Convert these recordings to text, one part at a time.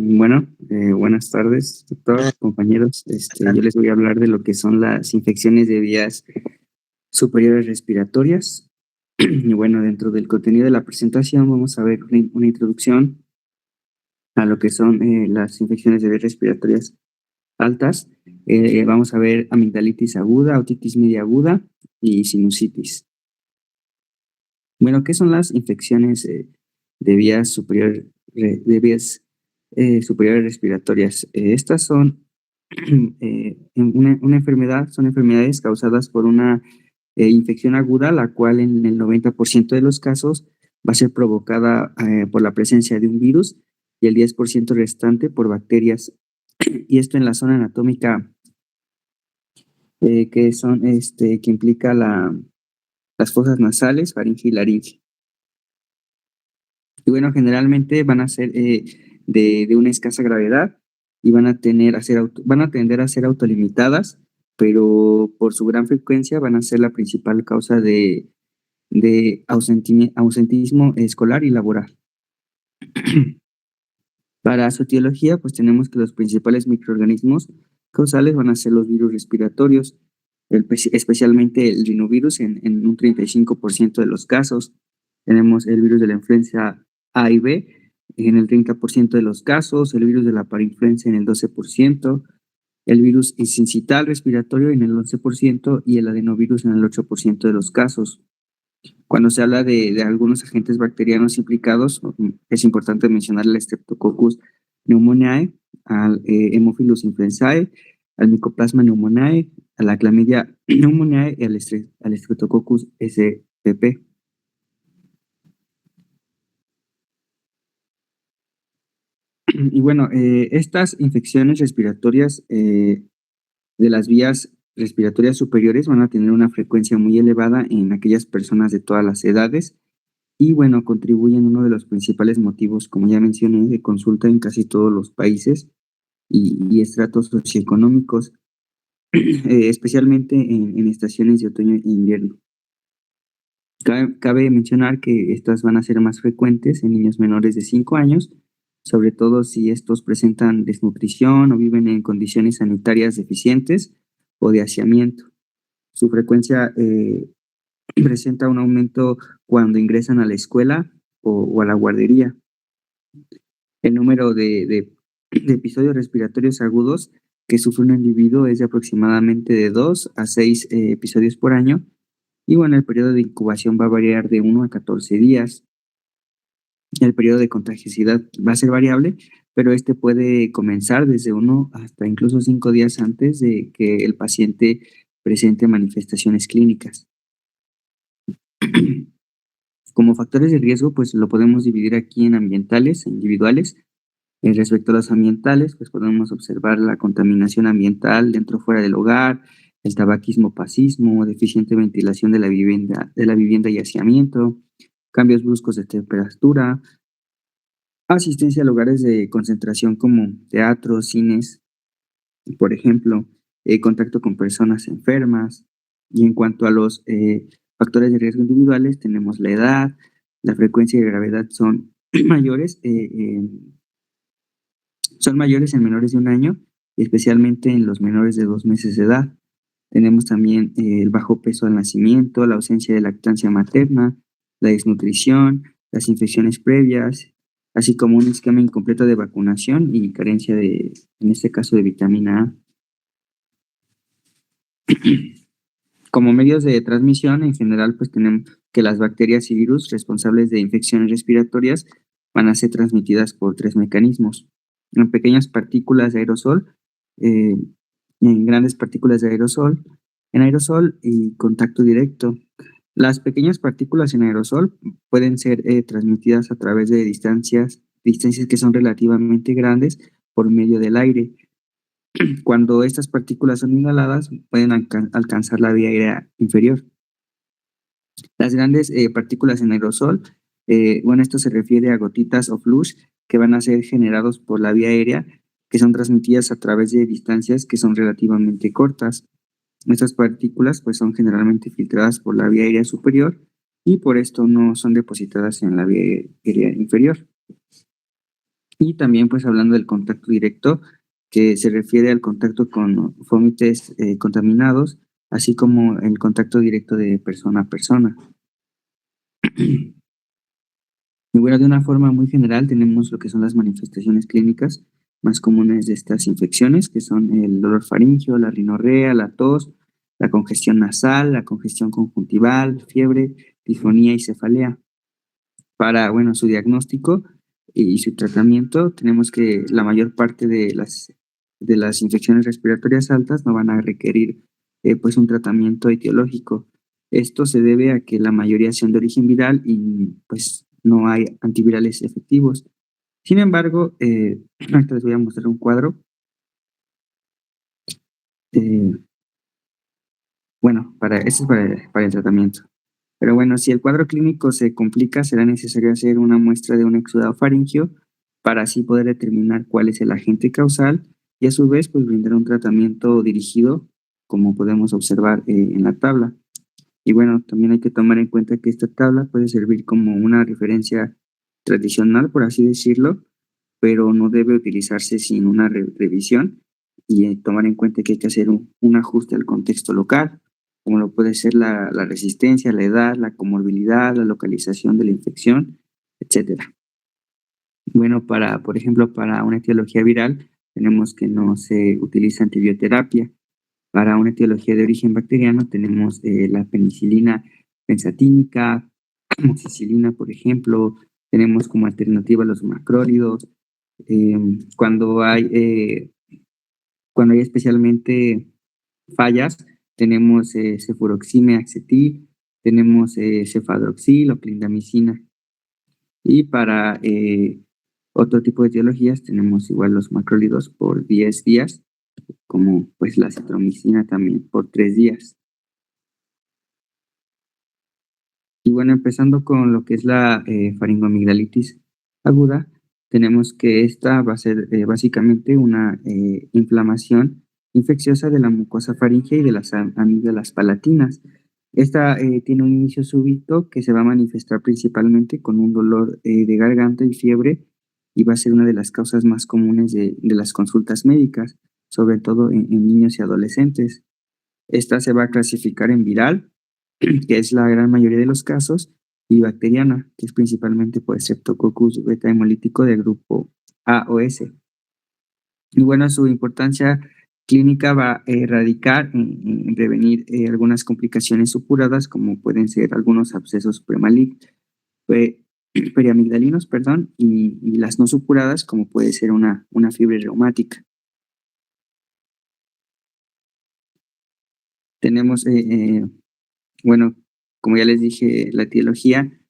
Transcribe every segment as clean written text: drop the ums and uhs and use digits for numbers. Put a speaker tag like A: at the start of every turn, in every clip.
A: Bueno, buenas tardes, doctor, compañeros. Yo les voy a hablar de lo que son las infecciones de vías superiores respiratorias. Y bueno, dentro del contenido de la presentación vamos a ver una introducción a lo que son las infecciones de vías respiratorias altas. Vamos a ver amigdalitis aguda, otitis media aguda y sinusitis. Bueno, ¿qué son las infecciones de vías superiores superiores respiratorias? Estas son una enfermedad, son enfermedades causadas por una infección aguda, la cual en el 90% de los casos va a ser provocada por la presencia de un virus y el 10% restante por bacterias. Y esto en la zona anatómica que implica las fosas nasales, faringe y laringe. Y bueno, generalmente van a ser de una escasa gravedad y van a tender a ser autolimitadas, pero por su gran frecuencia van a ser la principal causa de ausentismo escolar y laboral. Para su etiología, pues tenemos que los principales microorganismos causales van a ser los virus respiratorios, especialmente el rinovirus en un 35% de los casos. Tenemos el virus de la influenza A y B en el 30% de los casos, el virus de la parainfluenza en el 12%, el virus sincital respiratorio en el 11% y el adenovirus en el 8% de los casos. Cuando se habla de algunos agentes bacterianos implicados, es importante mencionar el Streptococcus pneumoniae, al Haemophilus influenzae, al Mycoplasma pneumoniae, a la Chlamydia pneumoniae y al Streptococcus spp. Y bueno, estas infecciones respiratorias de las vías respiratorias superiores van a tener una frecuencia muy elevada en aquellas personas de todas las edades y bueno, contribuyen uno de los principales motivos, como ya mencioné, de consulta en casi todos los países y estratos socioeconómicos, especialmente en estaciones de otoño e invierno. Cabe mencionar que estas van a ser más frecuentes en niños menores de 5 años, sobre todo si estos presentan desnutrición o viven en condiciones sanitarias deficientes o de hacinamiento. Su frecuencia presenta un aumento cuando ingresan a la escuela o a la guardería. El número de episodios respiratorios agudos que sufre un individuo es de aproximadamente de 2 a 6 episodios por año. Y bueno, el periodo de incubación va a variar de 1 a 14 días. El periodo de contagiosidad va a ser variable, pero este puede comenzar desde 1 hasta incluso 5 días antes de que el paciente presente manifestaciones clínicas. Como factores de riesgo, pues lo podemos dividir aquí en ambientales e individuales. Respecto a los ambientales, pues podemos observar la contaminación ambiental dentro o fuera del hogar, el tabaquismo, pasismo, deficiente ventilación de la vivienda y hacinamiento, cambios bruscos de temperatura, asistencia a lugares de concentración como teatros, cines, por ejemplo, contacto con personas enfermas. Y en cuanto a los factores de riesgo individuales, tenemos la edad, la frecuencia y gravedad son mayores en menores de 1 año y especialmente en los menores de 2 meses de edad. Tenemos también el bajo peso al nacimiento, la ausencia de lactancia materna, la desnutrición, las infecciones previas, así como un esquema incompleto de vacunación y carencia en este caso, de vitamina A. Como medios de transmisión, en general, pues tenemos que las bacterias y virus responsables de infecciones respiratorias van a ser transmitidas por 3 mecanismos. En pequeñas partículas de aerosol, en grandes partículas de aerosol, en aerosol y contacto directo. Las pequeñas partículas en aerosol pueden ser transmitidas a través de distancias que son relativamente grandes por medio del aire. Cuando estas partículas son inhaladas, pueden alcanzar la vía aérea inferior. Las grandes partículas en aerosol, esto se refiere a gotitas o flush que van a ser generados por la vía aérea, que son transmitidas a través de distancias que son relativamente cortas. Estas partículas pues son generalmente filtradas por la vía aérea superior y por esto no son depositadas en la vía aérea inferior. Y también, pues, hablando del contacto directo, que se refiere al contacto con fomites contaminados, así como el contacto directo de persona a persona. Y bueno, de una forma muy general tenemos lo que son las manifestaciones clínicas más comunes de estas infecciones, que son el dolor faríngeo, la rinorrea, la tos, la congestión nasal, la congestión conjuntival, fiebre, tifonía y cefalea. Para, bueno, su diagnóstico y su tratamiento, tenemos que la mayor parte de las infecciones respiratorias altas no van a requerir, pues, un tratamiento etiológico. Esto se debe a que la mayoría son de origen viral y, pues, no hay antivirales efectivos. Sin embargo, ahorita les voy a mostrar un cuadro, eh, bueno, este es para el tratamiento. Pero bueno, si el cuadro clínico se complica, será necesario hacer una muestra de un exudado faríngeo para así poder determinar cuál es el agente causal y a su vez pues brindar un tratamiento dirigido, como podemos observar en la tabla. Y bueno, también hay que tomar en cuenta que esta tabla puede servir como una referencia tradicional, por así decirlo, pero no debe utilizarse sin una revisión y tomar en cuenta que hay que hacer un ajuste al contexto local, como lo puede ser la resistencia, la edad, la comorbilidad, la localización de la infección, etcétera. Bueno, por ejemplo, para una etiología viral, tenemos que no se utiliza antibioterapia. Para una etiología de origen bacteriano, tenemos la penicilina benzatínica, amoxicilina, por ejemplo, tenemos como alternativa los macrólidos. Cuando cuando hay especialmente fallas, tenemos cefuroxime acetil, tenemos cefadroxil o clindamicina. Y para otro tipo de etiologías tenemos igual los macrólidos por 10 días, como pues la citromicina también por 3 días. Y bueno, empezando con lo que es la faringoamigdalitis aguda, tenemos que esta va a ser básicamente una inflamación infecciosa de la mucosa faríngea y de las amígdalas palatinas. Esta tiene un inicio súbito que se va a manifestar principalmente con un dolor de garganta y fiebre y va a ser una de las causas más comunes de las consultas médicas, sobre todo en niños y adolescentes. Esta se va a clasificar en viral, que es la gran mayoría de los casos, y bacteriana, que es principalmente por Streptococcus beta hemolítico del grupo A o S. Y bueno, su importancia clínica va a radicar en prevenir algunas complicaciones supuradas, como pueden ser algunos abscesos pe- periamigdalinos, perdón, y las no supuradas, como puede ser una fiebre reumática. Tenemos, bueno, como ya les dije, la etiología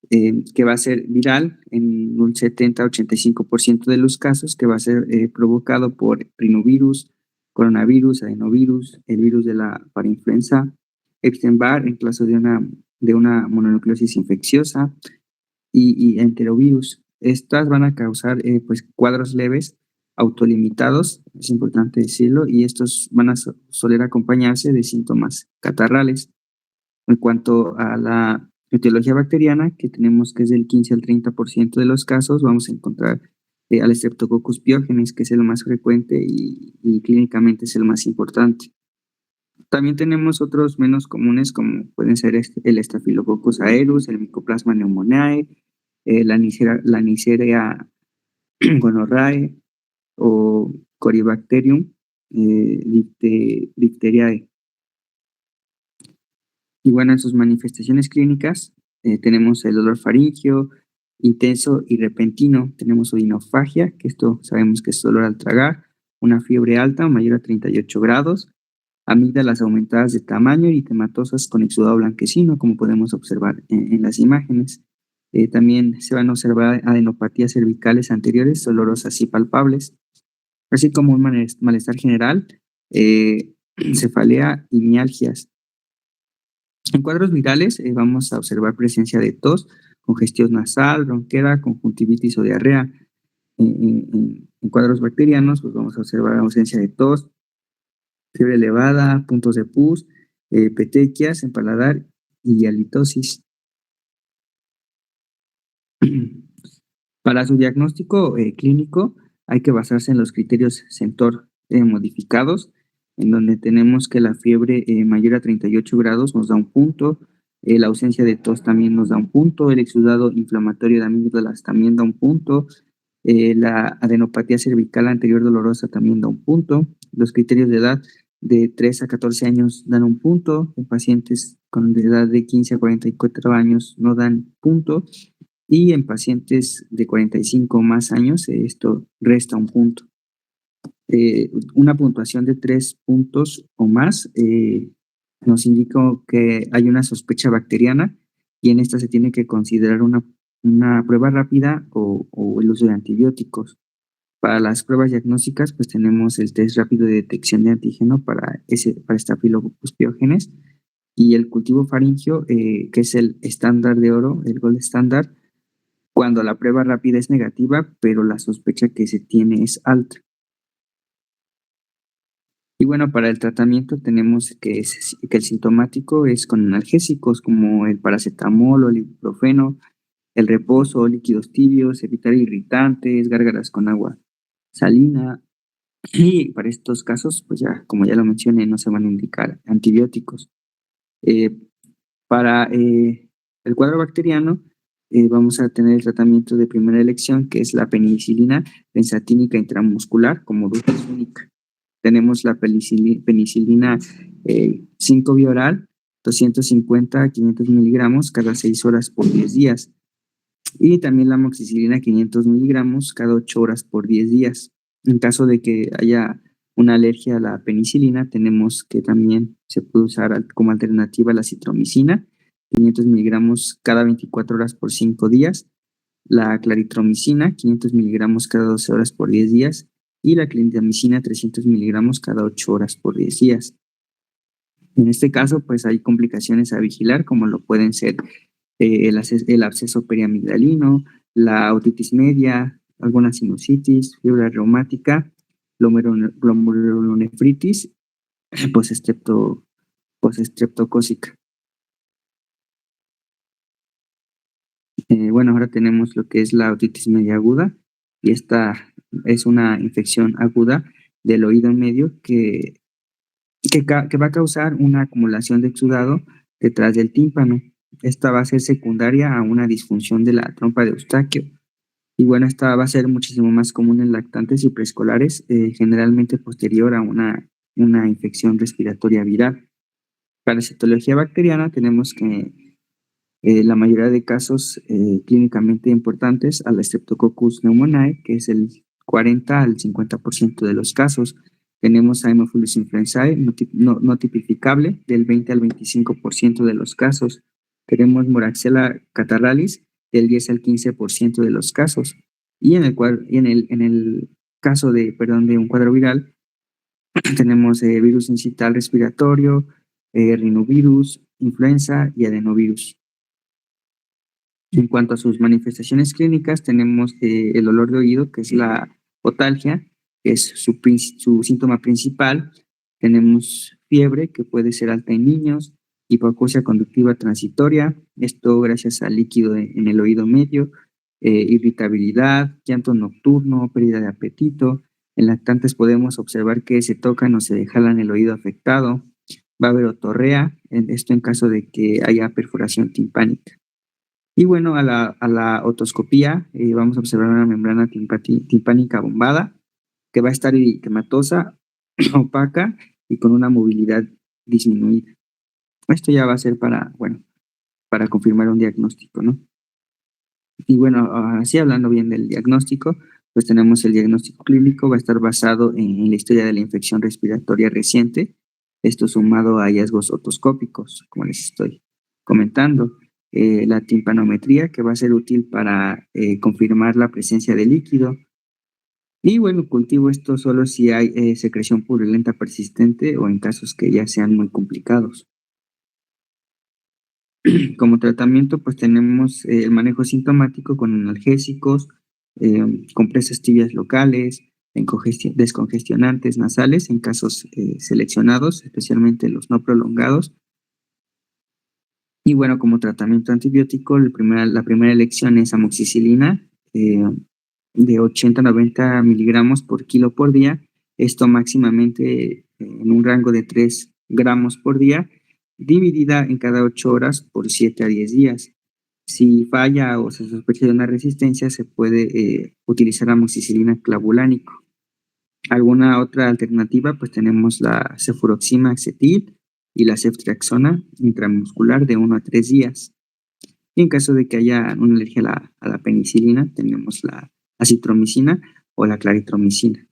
A: que va a ser viral en un 70-85% de los casos, que va a ser provocado por rinovirus, coronavirus, adenovirus, el virus de la parainfluenza, Epstein-Barr en caso de una mononucleosis infecciosa y enterovirus. Estas van a causar pues cuadros leves, autolimitados, es importante decirlo, y estos van a soler acompañarse de síntomas catarrales. En cuanto a la etiología bacteriana, que tenemos que es del 15 al 30% de los casos, vamos a encontrar al Streptococcus pyogenes, que es el más frecuente y clínicamente es el más importante. También tenemos otros menos comunes, como pueden ser el Staphylococcus aureus, el Mycoplasma pneumoniae, la Neisseria gonorrhoeae o Corybacterium diphtheriae. Y bueno, en sus manifestaciones clínicas tenemos el dolor faríngeo intenso y repentino, tenemos odinofagia, que esto sabemos que es dolor al tragar, una fiebre alta mayor a 38 grados, amígdalas aumentadas de tamaño y tematosas con exudado blanquecino, como podemos observar en las imágenes. También se van a observar adenopatías cervicales anteriores, dolorosas y palpables, así como un malestar general, cefalea y mialgias. En cuadros virales vamos a observar presencia de tos, congestión nasal, ronquera, conjuntivitis o diarrea. En cuadros bacterianos pues vamos a observar ausencia de tos, fiebre elevada, puntos de pus, petequias en paladar y halitosis. Para su diagnóstico clínico hay que basarse en los criterios CENTOR modificados, en donde tenemos que la fiebre mayor a 38 grados nos da un punto, la ausencia de tos también nos da un punto, el exudado inflamatorio de amígdalas también da un punto, la adenopatía cervical anterior dolorosa también da un punto, los criterios de edad de 3 a 14 años dan un punto, en pacientes con edad de 15 a 44 años no dan punto, y en pacientes de 45 o más años esto resta un punto. Una puntuación de 3 puntos o más nos indica que hay una sospecha bacteriana y en esta se tiene que considerar una prueba rápida o el uso de antibióticos. Para las pruebas diagnósticas, pues tenemos el test rápido de detección de antígeno para Staphylococcus pyogenes y el cultivo faríngeo, que es el estándar de oro, el gold standard, cuando la prueba rápida es negativa, pero la sospecha que se tiene es alta. Y bueno, para el tratamiento tenemos que el sintomático es con analgésicos como el paracetamol o el ibuprofeno, el reposo, líquidos tibios, evitar irritantes, gárgaras con agua salina. Y para estos casos, pues ya, como ya lo mencioné, no se van a indicar antibióticos. Para el cuadro bacteriano, vamos a tener el tratamiento de primera elección, que es la penicilina benzatínica intramuscular como dosis única. Tenemos la penicilina 5 vía oral, 250 a 500 miligramos cada 6 horas por 10 días. Y también la amoxicilina 500 miligramos cada 8 horas por 10 días. En caso de que haya una alergia a la penicilina, tenemos que también se puede usar como alternativa la citromicina, 500 miligramos cada 24 horas por 5 días, la claritromicina, 500 miligramos cada 12 horas por 10 días, y la clindamicina, 300 miligramos cada 8 horas por 10 días. En este caso, pues hay complicaciones a vigilar, como lo pueden ser el absceso periamigdalino, la otitis media, alguna sinusitis, fiebre reumática, glomerulonefritis, postestreptocócica. Bueno, ahora tenemos lo que es la otitis media aguda, y esta es una infección aguda del oído medio que va a causar una acumulación de exudado detrás del tímpano. Esta va a ser secundaria a una disfunción de la trompa de Eustaquio. Y bueno, esta va a ser muchísimo más común en lactantes y preescolares, generalmente posterior a una infección respiratoria viral. Para la citología bacteriana tenemos que la mayoría de casos clínicamente importantes a la Streptococcus pneumoniae, que es el 40 al 50% de los casos. Tenemos a Haemophilus influenzae no tipificable del 20 al 25% de los casos. Tenemos Moraxella catarrhalis del 10 al 15% de los casos. Y en el caso de un cuadro viral, tenemos virus incital respiratorio, rinovirus, influenza y adenovirus. En cuanto a sus manifestaciones clínicas, tenemos el dolor de oído, que es la otalgia, que es su síntoma principal. Tenemos fiebre, que puede ser alta en niños, hipoacusia conductiva transitoria, esto gracias al líquido en el oído medio, irritabilidad, llanto nocturno, pérdida de apetito. En lactantes podemos observar que se tocan o se jalan el oído afectado. Va a haber otorrea, esto en caso de que haya perforación timpánica. Y bueno, a la otoscopía vamos a observar una membrana timpánica bombada que va a estar eritematosa, opaca y con una movilidad disminuida. Esto ya va a ser para confirmar un diagnóstico, ¿no? Y bueno, así hablando bien del diagnóstico, pues tenemos el diagnóstico clínico, va a estar basado en la historia de la infección respiratoria reciente, esto sumado a hallazgos otoscópicos, como les estoy comentando. La timpanometría, que va a ser útil para confirmar la presencia de líquido. Y bueno, cultivo esto solo si hay secreción purulenta persistente o en casos que ya sean muy complicados. Como tratamiento, pues tenemos el manejo sintomático con analgésicos, compresas tibias locales, descongestionantes nasales en casos seleccionados, especialmente los no prolongados. Y bueno, como tratamiento antibiótico, la primera elección es amoxicilina, de 80 a 90 miligramos por kilo por día, esto máximamente en un rango de 3 gramos por día, dividida en cada 8 horas por 7 a 10 días. Si falla o se sospecha de una resistencia, se puede utilizar amoxicilina clavulánico. ¿Alguna otra alternativa? Pues tenemos la cefuroxima acetil y la ceftriaxona intramuscular de 1 a 3 días. Y en caso de que haya una alergia a la penicilina, tenemos la acitromicina o la claritromicina.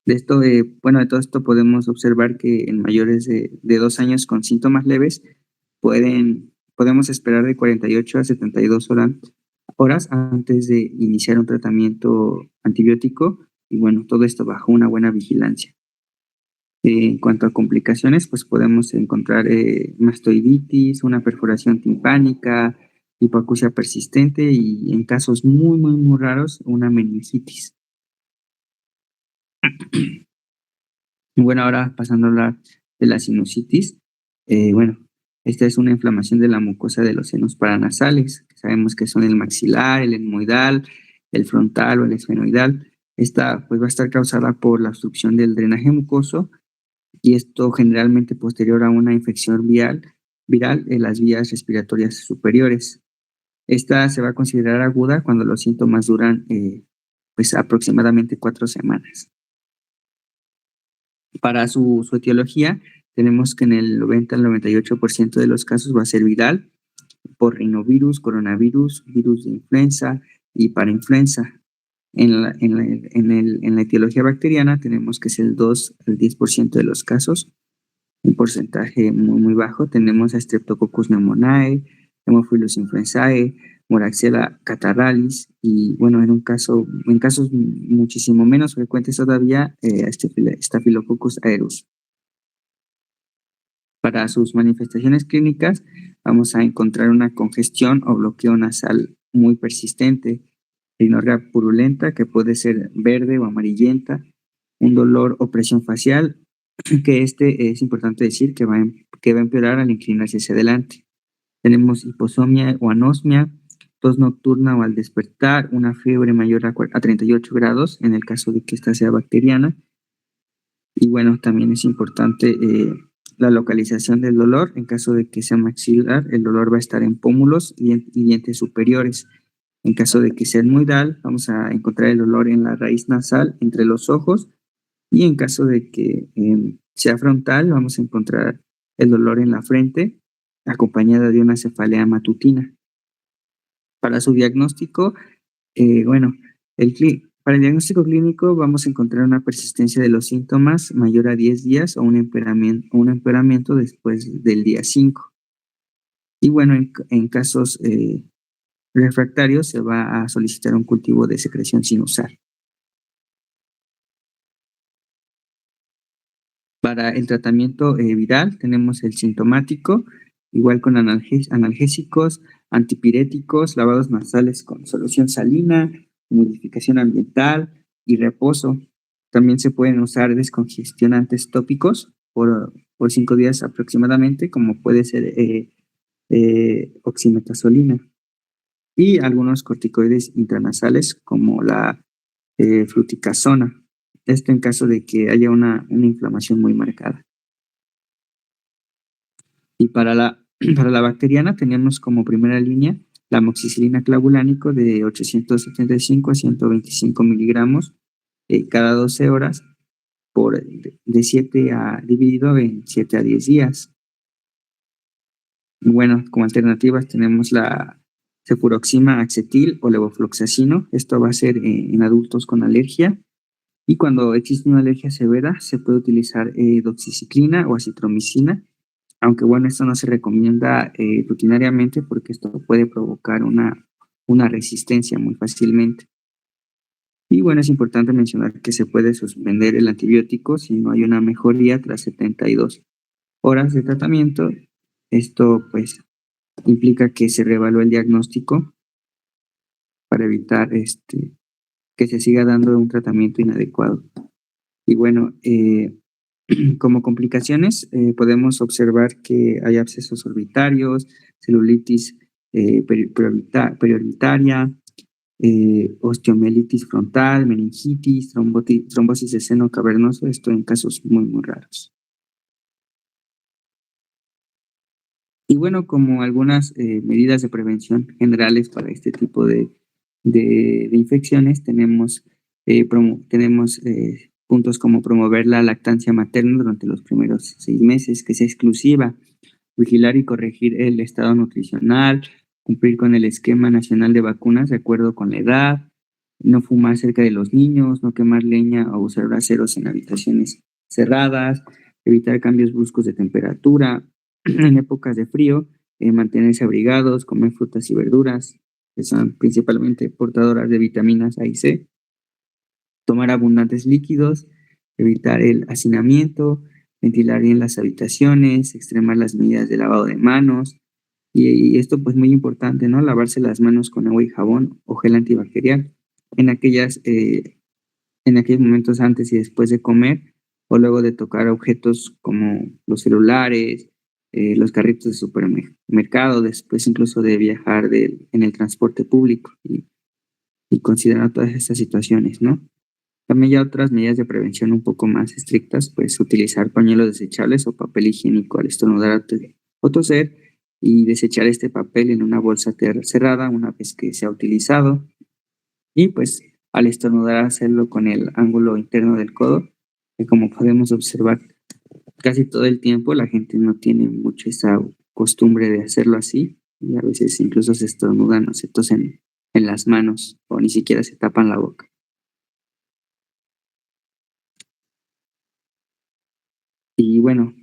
A: De esto, de todo esto podemos observar que en mayores de 2 años con síntomas leves podemos esperar de 48 a 72 horas antes de iniciar un tratamiento antibiótico y todo esto bajo una buena vigilancia. En cuanto a complicaciones, pues podemos encontrar mastoiditis, una perforación timpánica, hipoacusia persistente y en casos muy, muy, muy raros, una meningitis. Y ahora pasando a hablar de la sinusitis, esta es una inflamación de la mucosa de los senos paranasales, que sabemos que son el maxilar, el etmoidal, el frontal o el esfenoidal. Esta pues va a estar causada por la obstrucción del drenaje mucoso y esto generalmente posterior a una infección viral en las vías respiratorias superiores. Esta se va a considerar aguda cuando los síntomas duran pues aproximadamente 4 semanas. Para su etiología, tenemos que en el 90 al 98% de los casos va a ser viral por rinovirus, coronavirus, virus de influenza y parainfluenza. En la etiología bacteriana tenemos que es el 2 al 10% de los casos, un porcentaje muy, muy bajo. Tenemos a Streptococcus pneumoniae, Haemophilus influenzae, Moraxella catarrhalis y en casos muchísimo menos frecuentes todavía, Staphylococcus aureus. Para sus manifestaciones clínicas vamos a encontrar una congestión o bloqueo nasal muy persistente, rinorrea purulenta que puede ser verde o amarillenta, un dolor o presión facial que es importante decir que va a empeorar al inclinarse hacia adelante. Tenemos hiposomia o anosmia, tos nocturna o al despertar, una fiebre mayor a 38 grados en el caso de que esta sea bacteriana. Y también es importante la localización del dolor. En caso de que sea maxilar, el dolor va a estar en pómulos y dientes superiores. En caso de que sea etmoidal, vamos a encontrar el dolor en la raíz nasal, entre los ojos. Y en caso de que sea frontal, vamos a encontrar el dolor en la frente, acompañada de una cefalea matutina. Para su diagnóstico, para el diagnóstico clínico vamos a encontrar una persistencia de los síntomas mayor a 10 días o un empeoramiento después del día 5. Y en casos refractarios se va a solicitar un cultivo de secreción sinusal. Para el tratamiento viral tenemos el sintomático, igual con analgésicos, antipiréticos, lavados nasales con solución salina, modificación ambiental y reposo. También se pueden usar descongestionantes tópicos por 5 días aproximadamente, como puede ser oximetazolina. Y algunos corticoides intranasales como la fluticasona. Esto en caso de que haya una inflamación muy marcada. Y para la bacteriana tenemos como primera línea la amoxicilina clavulánico de 875 a 125 miligramos cada 12 horas dividido en 7 a 10 días. Como alternativas tenemos la cefuroxima acetil o levofloxacino. Esto va a ser en adultos con alergia. Y cuando existe una alergia severa, se puede utilizar doxiciclina o acitromicina, aunque esto no se recomienda rutinariamente porque esto puede provocar una resistencia muy fácilmente. Y es importante mencionar que se puede suspender el antibiótico si no hay una mejoría tras 72 horas de tratamiento. Esto pues implica que se reevalúe el diagnóstico para evitar que se siga dando un tratamiento inadecuado. Y como complicaciones podemos observar que hay abscesos orbitarios, celulitis periorbitaria, osteomielitis frontal, meningitis, trombosis de seno cavernoso, esto en casos muy, muy raros. Y bueno, como algunas medidas de prevención generales para este tipo de infecciones, tenemos puntos como promover la lactancia materna durante los primeros 6 meses, que sea exclusiva, vigilar y corregir el estado nutricional, cumplir con el esquema nacional de vacunas de acuerdo con la edad, no fumar cerca de los niños, no quemar leña o usar braseros en habitaciones cerradas, evitar cambios bruscos de temperatura, en épocas de frío, mantenerse abrigados, comer frutas y verduras, que son principalmente portadoras de vitaminas A y C, tomar abundantes líquidos, evitar el hacinamiento, ventilar bien las habitaciones, extremar las medidas de lavado de manos, y esto pues muy importante, ¿no? Lavarse las manos con agua y jabón o gel antibacterial en en aquellos momentos antes y después de comer o luego de tocar objetos como los celulares, los carritos de supermercado, después incluso de viajar en el transporte público y considerar todas estas situaciones, ¿no? También ya otras medidas de prevención un poco más estrictas, pues utilizar pañuelos desechables o papel higiénico al estornudar o toser y desechar este papel en una bolsa cerrada una vez que se ha utilizado. Y pues al estornudar hacerlo con el ángulo interno del codo, que como podemos observar casi todo el tiempo la gente no tiene mucho esa costumbre de hacerlo así y a veces incluso se estornudan o se tosen en las manos o ni siquiera se tapan la boca. Y bueno,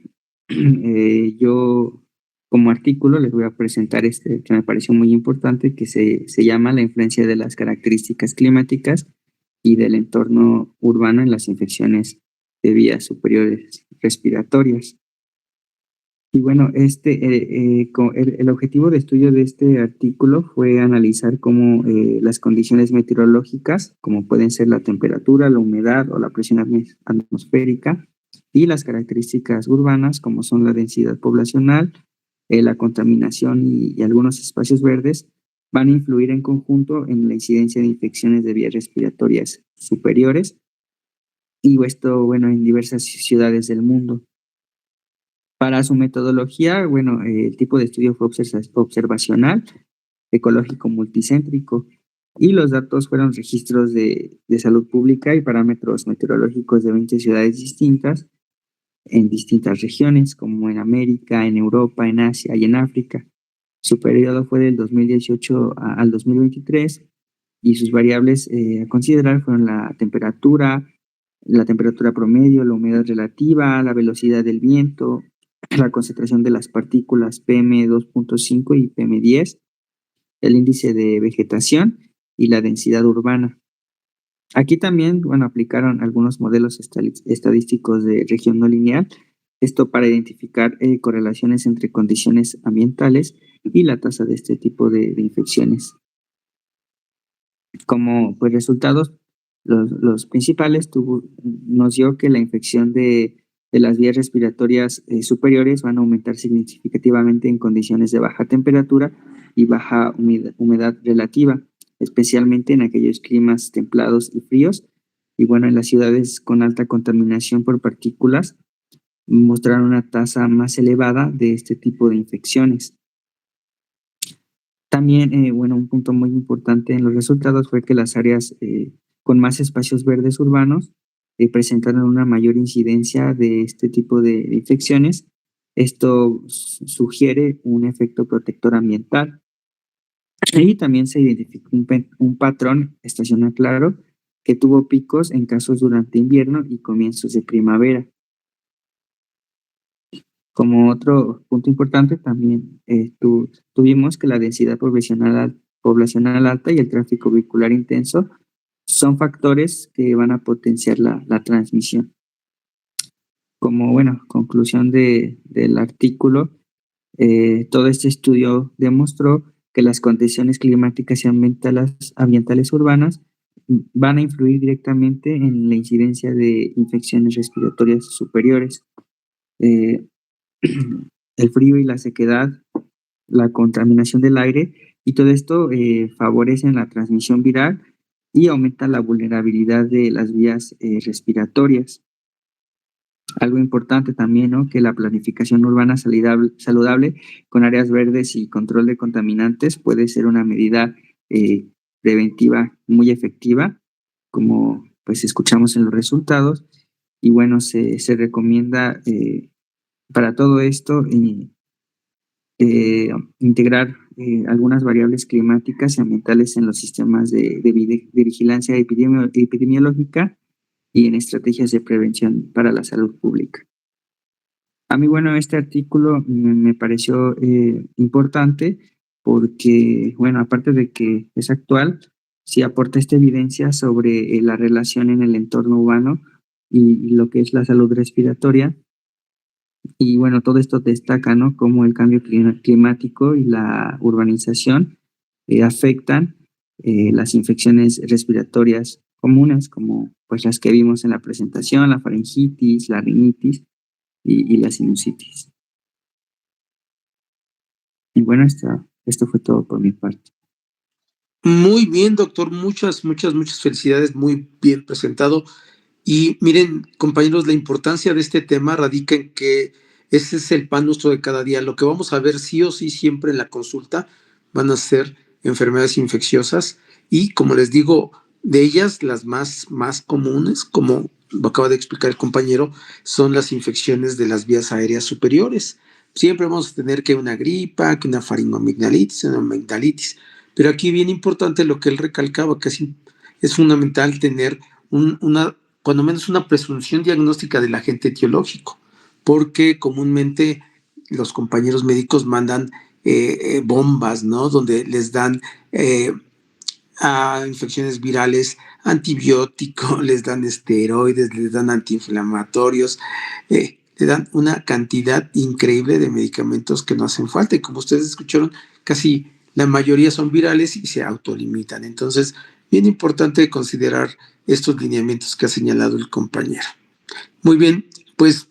A: yo como artículo les voy a presentar este que me pareció muy importante, que se llama La influencia de las características climáticas y del entorno urbano en las infecciones de vías superiores respiratorias. Y bueno, el objetivo de estudio de este artículo fue analizar cómo las condiciones meteorológicas, como pueden ser la temperatura, la humedad o la presión atmosférica, y las características urbanas, como son la densidad poblacional, la contaminación y algunos espacios verdes, van a influir en conjunto en la incidencia de infecciones de vías respiratorias superiores, y esto, bueno, en diversas ciudades del mundo. Para su metodología, bueno, el tipo de estudio fue observacional, ecológico multicéntrico, y los datos fueron registros de salud pública y parámetros meteorológicos de 20 ciudades distintas en distintas regiones, como en América, en Europa, en Asia y en África. Su periodo fue del 2018 al 2023 y sus variables a considerar fueron la temperatura promedio, la humedad relativa, la velocidad del viento, la concentración de las partículas PM2.5 y PM10, el índice de vegetación y la densidad urbana. Aquí también, bueno, aplicaron algunos modelos estadísticos de región no lineal, esto para identificar correlaciones entre condiciones ambientales y la tasa de este tipo de infecciones. Como pues resultados, los principales nos dio que la infección de las vías respiratorias superiores van a aumentar significativamente en condiciones de baja temperatura y baja humedad relativa, especialmente en aquellos climas templados y fríos. Y bueno, en las ciudades con alta contaminación por partículas mostraron una tasa más elevada de este tipo de infecciones. También, bueno, un punto muy importante en los resultados fue que las áreas con más espacios verdes urbanos presentaron una mayor incidencia de este tipo de infecciones. Esto sugiere un efecto protector ambiental y también se identificó un patrón estacional claro que tuvo picos en casos durante invierno y comienzos de primavera. Como otro punto importante, también tuvimos que la densidad poblacional alta y el tráfico vehicular intenso son factores que van a potenciar la transmisión. Como, bueno, conclusión del artículo, todo este estudio demostró que las condiciones climáticas y ambientales urbanas van a influir directamente en la incidencia de infecciones respiratorias superiores. El frío y la sequedad, la contaminación del aire y todo esto favorece la transmisión viral y aumenta la vulnerabilidad de las vías respiratorias. Algo importante también, ¿no? Que la planificación urbana saludable con áreas verdes y control de contaminantes puede ser una medida preventiva muy efectiva, como pues escuchamos en los resultados. Y bueno, se recomienda para todo esto integrar algunas variables climáticas y ambientales en los sistemas de vigilancia epidemiológica y en estrategias de prevención para la salud pública. A mí, bueno, este artículo me pareció importante porque, bueno, aparte de que es actual, sí aporta esta evidencia sobre la relación en el entorno urbano y lo que es la salud respiratoria. Y bueno, todo esto destaca, ¿no? Cómo el cambio climático y la urbanización afectan las infecciones respiratorias comunes, como pues las que vimos en la presentación, la faringitis, la rinitis y la sinusitis. Y bueno, esto fue todo por mi parte.
B: Muy bien, doctor, muchas felicidades, muy bien presentado. Y miren, compañeros, la importancia de este tema radica en que ese es el pan nuestro de cada día. Lo que vamos a ver sí o sí siempre en la consulta van a ser enfermedades infecciosas y, como les digo, de ellas las más comunes, como lo acaba de explicar el compañero, son las infecciones de las vías aéreas superiores. Siempre vamos a tener que una gripa, que una faringoamigdalitis, una amigdalitis, pero aquí bien importante lo que él recalcaba, que es fundamental tener cuando menos una presunción diagnóstica del agente etiológico, porque comúnmente los compañeros médicos mandan bombas, ¿no? Donde les dan a infecciones virales antibióticos, les dan esteroides, les dan antiinflamatorios, le dan una cantidad increíble de medicamentos que no hacen falta. Y como ustedes escucharon, casi la mayoría son virales y se autolimitan. Entonces, bien importante considerar estos lineamientos que ha señalado el compañero. Muy bien, pues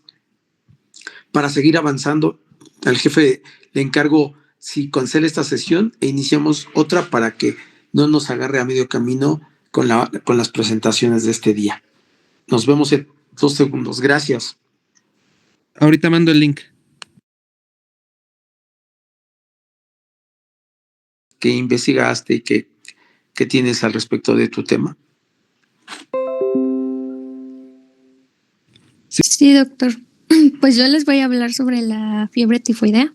B: para seguir avanzando, al jefe le encargo si cancela esta sesión e iniciamos otra para que no nos agarre a medio camino con las presentaciones de este día. Nos vemos en 2 segundos. Gracias.
C: Ahorita mando el link.
B: ¿Qué investigaste y qué tienes al respecto de tu tema?
D: Sí, doctor. Pues yo les voy a hablar sobre la fiebre tifoidea,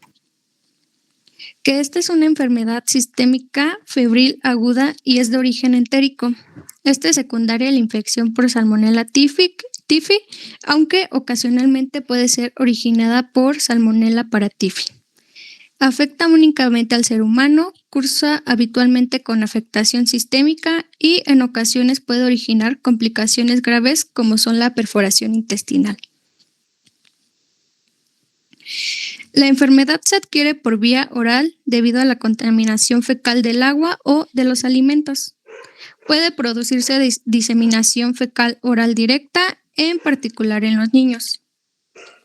D: que esta es una enfermedad sistémica febril aguda y es de origen entérico. Esta es secundaria a la infección por Salmonella typhi, aunque ocasionalmente puede ser originada por Salmonella paratyphi. Afecta únicamente al ser humano, cursa habitualmente con afectación sistémica y en ocasiones puede originar complicaciones graves como son la perforación intestinal. La enfermedad se adquiere por vía oral debido a la contaminación fecal del agua o de los alimentos. Puede producirse diseminación fecal oral directa, en particular en los niños.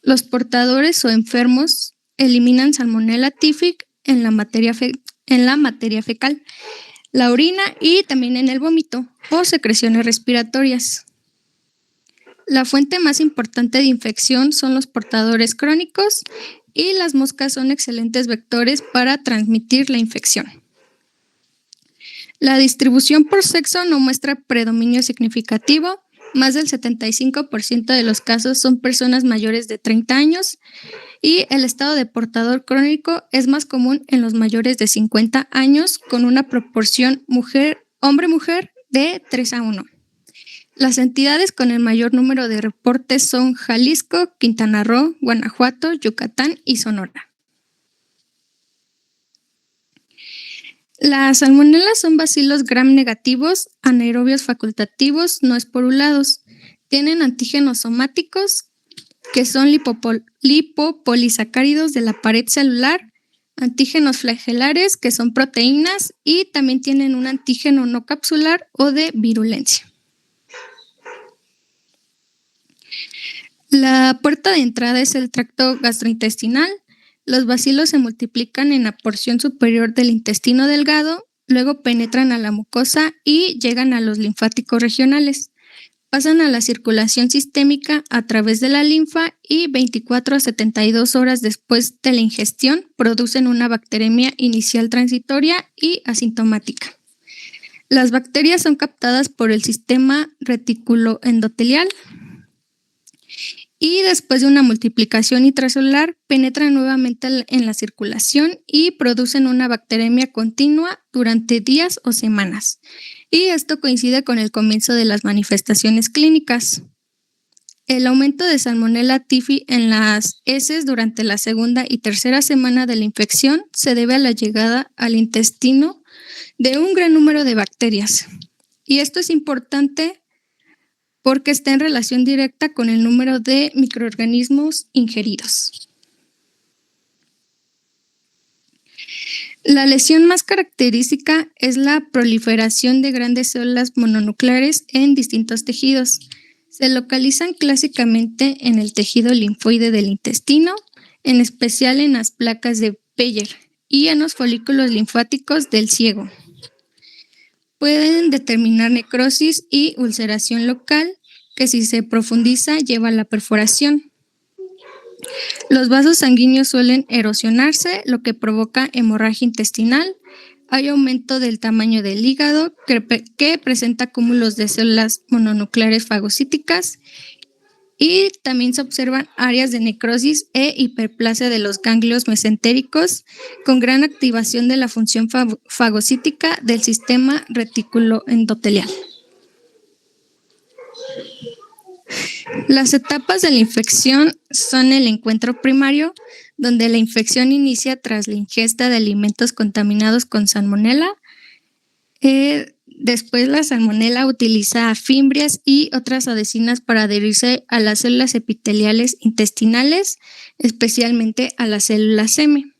D: Los portadores o enfermos eliminan Salmonella typhi en la materia fecal, la orina y también en el vómito o secreciones respiratorias. La fuente más importante de infección son los portadores crónicos y las moscas son excelentes vectores para transmitir la infección. La distribución por sexo no muestra predominio significativo. Más del 75% de los casos son personas mayores de 30 años y el estado de portador crónico es más común en los mayores de 50 años con una proporción hombre-mujer de 3:1. Las entidades con el mayor número de reportes son Jalisco, Quintana Roo, Guanajuato, Yucatán y Sonora. Las salmonelas son bacilos gram negativos, anaerobios facultativos, no esporulados. Tienen antígenos somáticos, que son lipopolisacáridos de la pared celular, antígenos flagelares, que son proteínas, y también tienen un antígeno no capsular o de virulencia. La puerta de entrada es el tracto gastrointestinal. Los bacilos se multiplican en la porción superior del intestino delgado, luego penetran a la mucosa y llegan a los linfáticos regionales. Pasan a la circulación sistémica a través de la linfa y 24 a 72 horas después de la ingestión producen una bacteremia inicial transitoria y asintomática. Las bacterias son captadas por el sistema reticuloendotelial y después de una multiplicación intracelular penetran nuevamente en la circulación y producen una bacteremia continua durante días o semanas. Y esto coincide con el comienzo de las manifestaciones clínicas. El aumento de Salmonella typhi en las heces durante la segunda y tercera semana de la infección se debe a la llegada al intestino de un gran número de bacterias. Y esto es importante porque está en relación directa con el número de microorganismos ingeridos. La lesión más característica es la proliferación de grandes células mononucleares en distintos tejidos. Se localizan clásicamente en el tejido linfoide del intestino, en especial en las placas de Peyer y en los folículos linfáticos del ciego. Pueden determinar necrosis y ulceración local, que si se profundiza lleva a la perforación. Los vasos sanguíneos suelen erosionarse, lo que provoca hemorragia intestinal. Hay aumento del tamaño del hígado, que presenta cúmulos de células mononucleares fagocíticas, y también se observan áreas de necrosis e hiperplasia de los ganglios mesentéricos con gran activación de la función fagocítica del sistema reticuloendotelial. Las etapas de la infección son el encuentro primario, donde la infección inicia tras la ingesta de alimentos contaminados con salmonela. Después la salmonela utiliza fimbrias y otras adhesinas para adherirse a las células epiteliales intestinales, especialmente a las células M.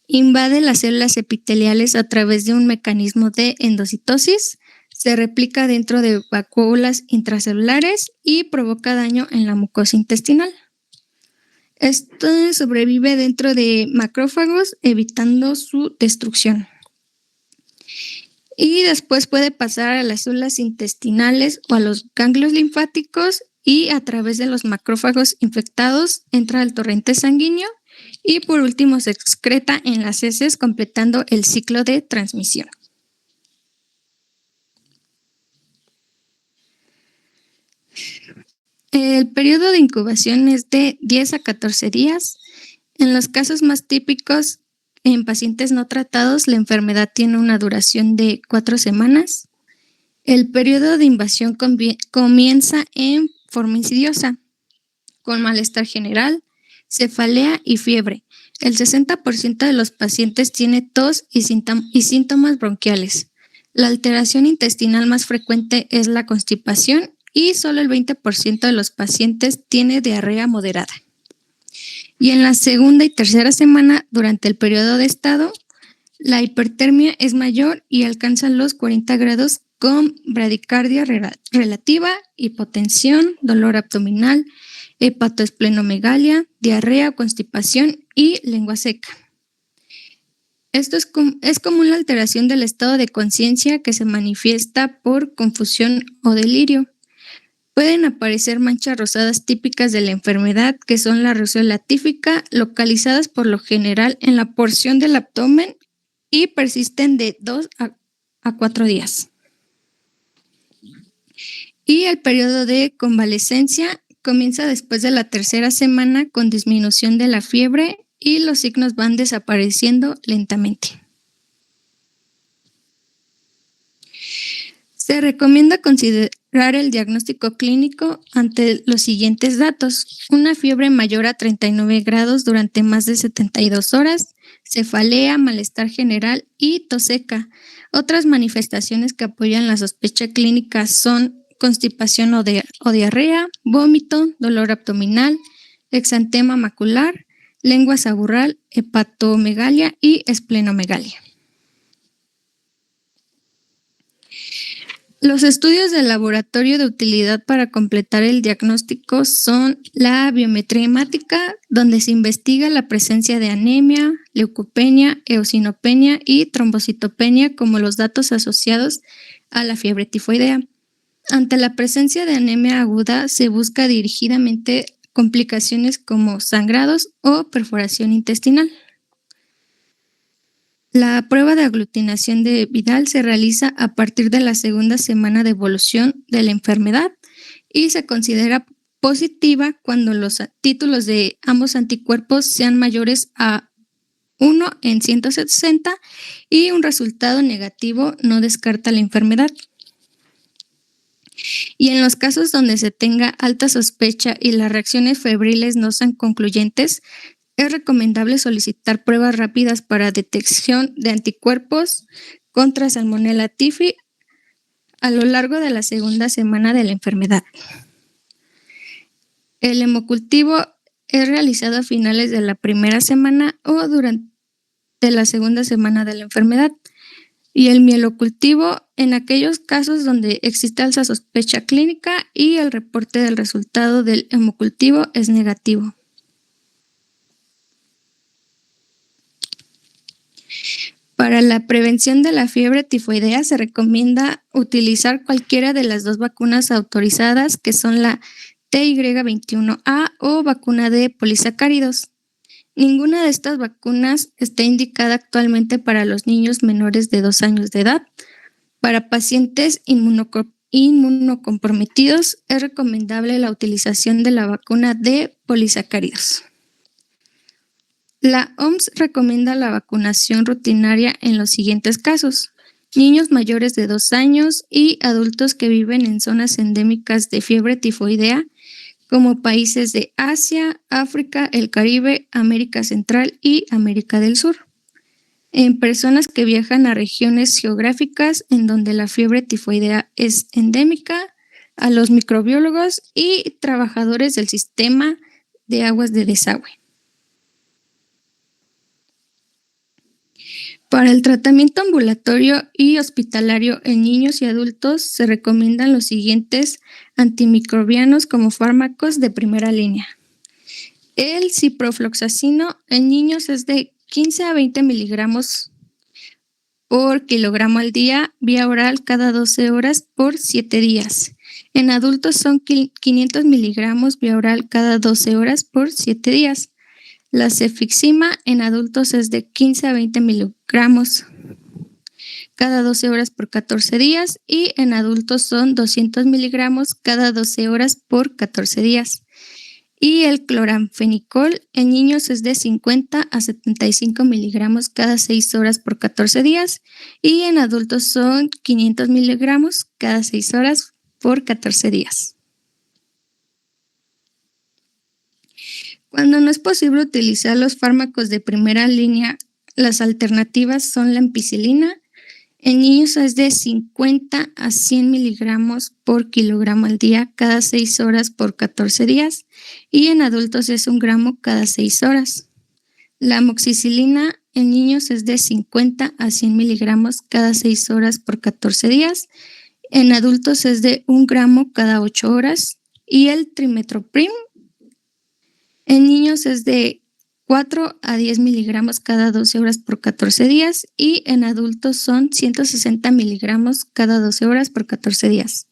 D: Invade las células epiteliales a través de un mecanismo de endocitosis, se replica dentro de vacuolas intracelulares y provoca daño en la mucosa intestinal. Esto sobrevive dentro de macrófagos, evitando su destrucción. Y después puede pasar a las células intestinales o a los ganglios linfáticos y a través de los macrófagos infectados entra al torrente sanguíneo y por último se excreta en las heces completando el ciclo de transmisión. El periodo de incubación es de 10 a 14 días. En los casos más típicos, en pacientes no tratados, la enfermedad tiene una duración de 4 semanas. El periodo de invasión comienza en forma insidiosa, con malestar general, cefalea y fiebre. El 60% de los pacientes tiene tos y síntomas bronquiales. La alteración intestinal más frecuente es la constipación y solo el 20% de los pacientes tiene diarrea moderada. Y en la segunda y tercera semana, durante el periodo de estado, la hipertermia es mayor y alcanza los 40 grados con bradicardia relativa, hipotensión, dolor abdominal, hepatoesplenomegalia, diarrea o constipación y lengua seca. Esto es común la alteración del estado de conciencia que se manifiesta por confusión o delirio. Pueden aparecer manchas rosadas típicas de la enfermedad, que son la roseola típica, localizadas por lo general en la porción del abdomen y persisten de 2 a 4 días. Y el periodo de convalecencia comienza después de la tercera semana con disminución de la fiebre y los signos van desapareciendo lentamente. Se recomienda considerar el diagnóstico clínico ante los siguientes datos: una fiebre mayor a 39 grados durante más de 72 horas, cefalea, malestar general y tos seca. Otras manifestaciones que apoyan la sospecha clínica son constipación o diarrea, vómito, dolor abdominal, exantema macular, lengua saburral, hepatomegalia y esplenomegalia. Los estudios de laboratorio de utilidad para completar el diagnóstico son la biometría hemática, donde se investiga la presencia de anemia, leucopenia, eosinopenia y trombocitopenia como los datos asociados a la fiebre tifoidea. Ante la presencia de anemia aguda, se busca dirigidamente complicaciones como sangrados o perforación intestinal. La prueba de aglutinación de Vidal se realiza a partir de la segunda semana de evolución de la enfermedad y se considera positiva cuando los títulos de ambos anticuerpos sean mayores a 1 en 160 y un resultado negativo no descarta la enfermedad. Y en los casos donde se tenga alta sospecha y las reacciones febriles no sean concluyentes, es recomendable solicitar pruebas rápidas para detección de anticuerpos contra Salmonella typhi a lo largo de la segunda semana de la enfermedad. El hemocultivo es realizado a finales de la primera semana o durante la segunda semana de la enfermedad, y el mielocultivo en aquellos casos donde existe alta sospecha clínica y el reporte del resultado del hemocultivo es negativo. Para la prevención de la fiebre tifoidea se recomienda utilizar cualquiera de las dos vacunas autorizadas, que son la TY21A o vacuna de polisacáridos. Ninguna de estas vacunas está indicada actualmente para los niños menores de 2 años de edad. Para pacientes inmunocomprometidos es recomendable la utilización de la vacuna de polisacáridos. La OMS recomienda la vacunación rutinaria en los siguientes casos: niños mayores de 2 años y adultos que viven en zonas endémicas de fiebre tifoidea, como países de Asia, África, el Caribe, América Central y América del Sur. En personas que viajan a regiones geográficas en donde la fiebre tifoidea es endémica, a los microbiólogos y trabajadores del sistema de aguas de desagüe. Para el tratamiento ambulatorio y hospitalario en niños y adultos se recomiendan los siguientes antimicrobianos como fármacos de primera línea. El ciprofloxacino en niños es de 15 a 20 miligramos por kilogramo al día, vía oral cada 12 horas por 7 días. En adultos son 500 miligramos vía oral cada 12 horas por 7 días. La cefixima en adultos es de 15 a 20 miligramos cada 12 horas por 14 días y en adultos son 200 miligramos cada 12 horas por 14 días. Y el cloranfenicol en niños es de 50 a 75 miligramos cada 6 horas por 14 días y en adultos son 500 miligramos cada 6 horas por 14 días. Cuando no es posible utilizar los fármacos de primera línea, las alternativas son la ampicilina. En niños es de 50 a 100 miligramos por kilogramo al día cada 6 horas por 14 días y en adultos es 1 gramo cada 6 horas. La amoxicilina en niños es de 50 a 100 miligramos cada 6 horas por 14 días. En adultos es de 1 gramo cada 8 horas y el trimetoprim en niños es de 4 a 10 miligramos cada 12 horas por 14 días y en adultos son 160 miligramos cada 12 horas por 14 días.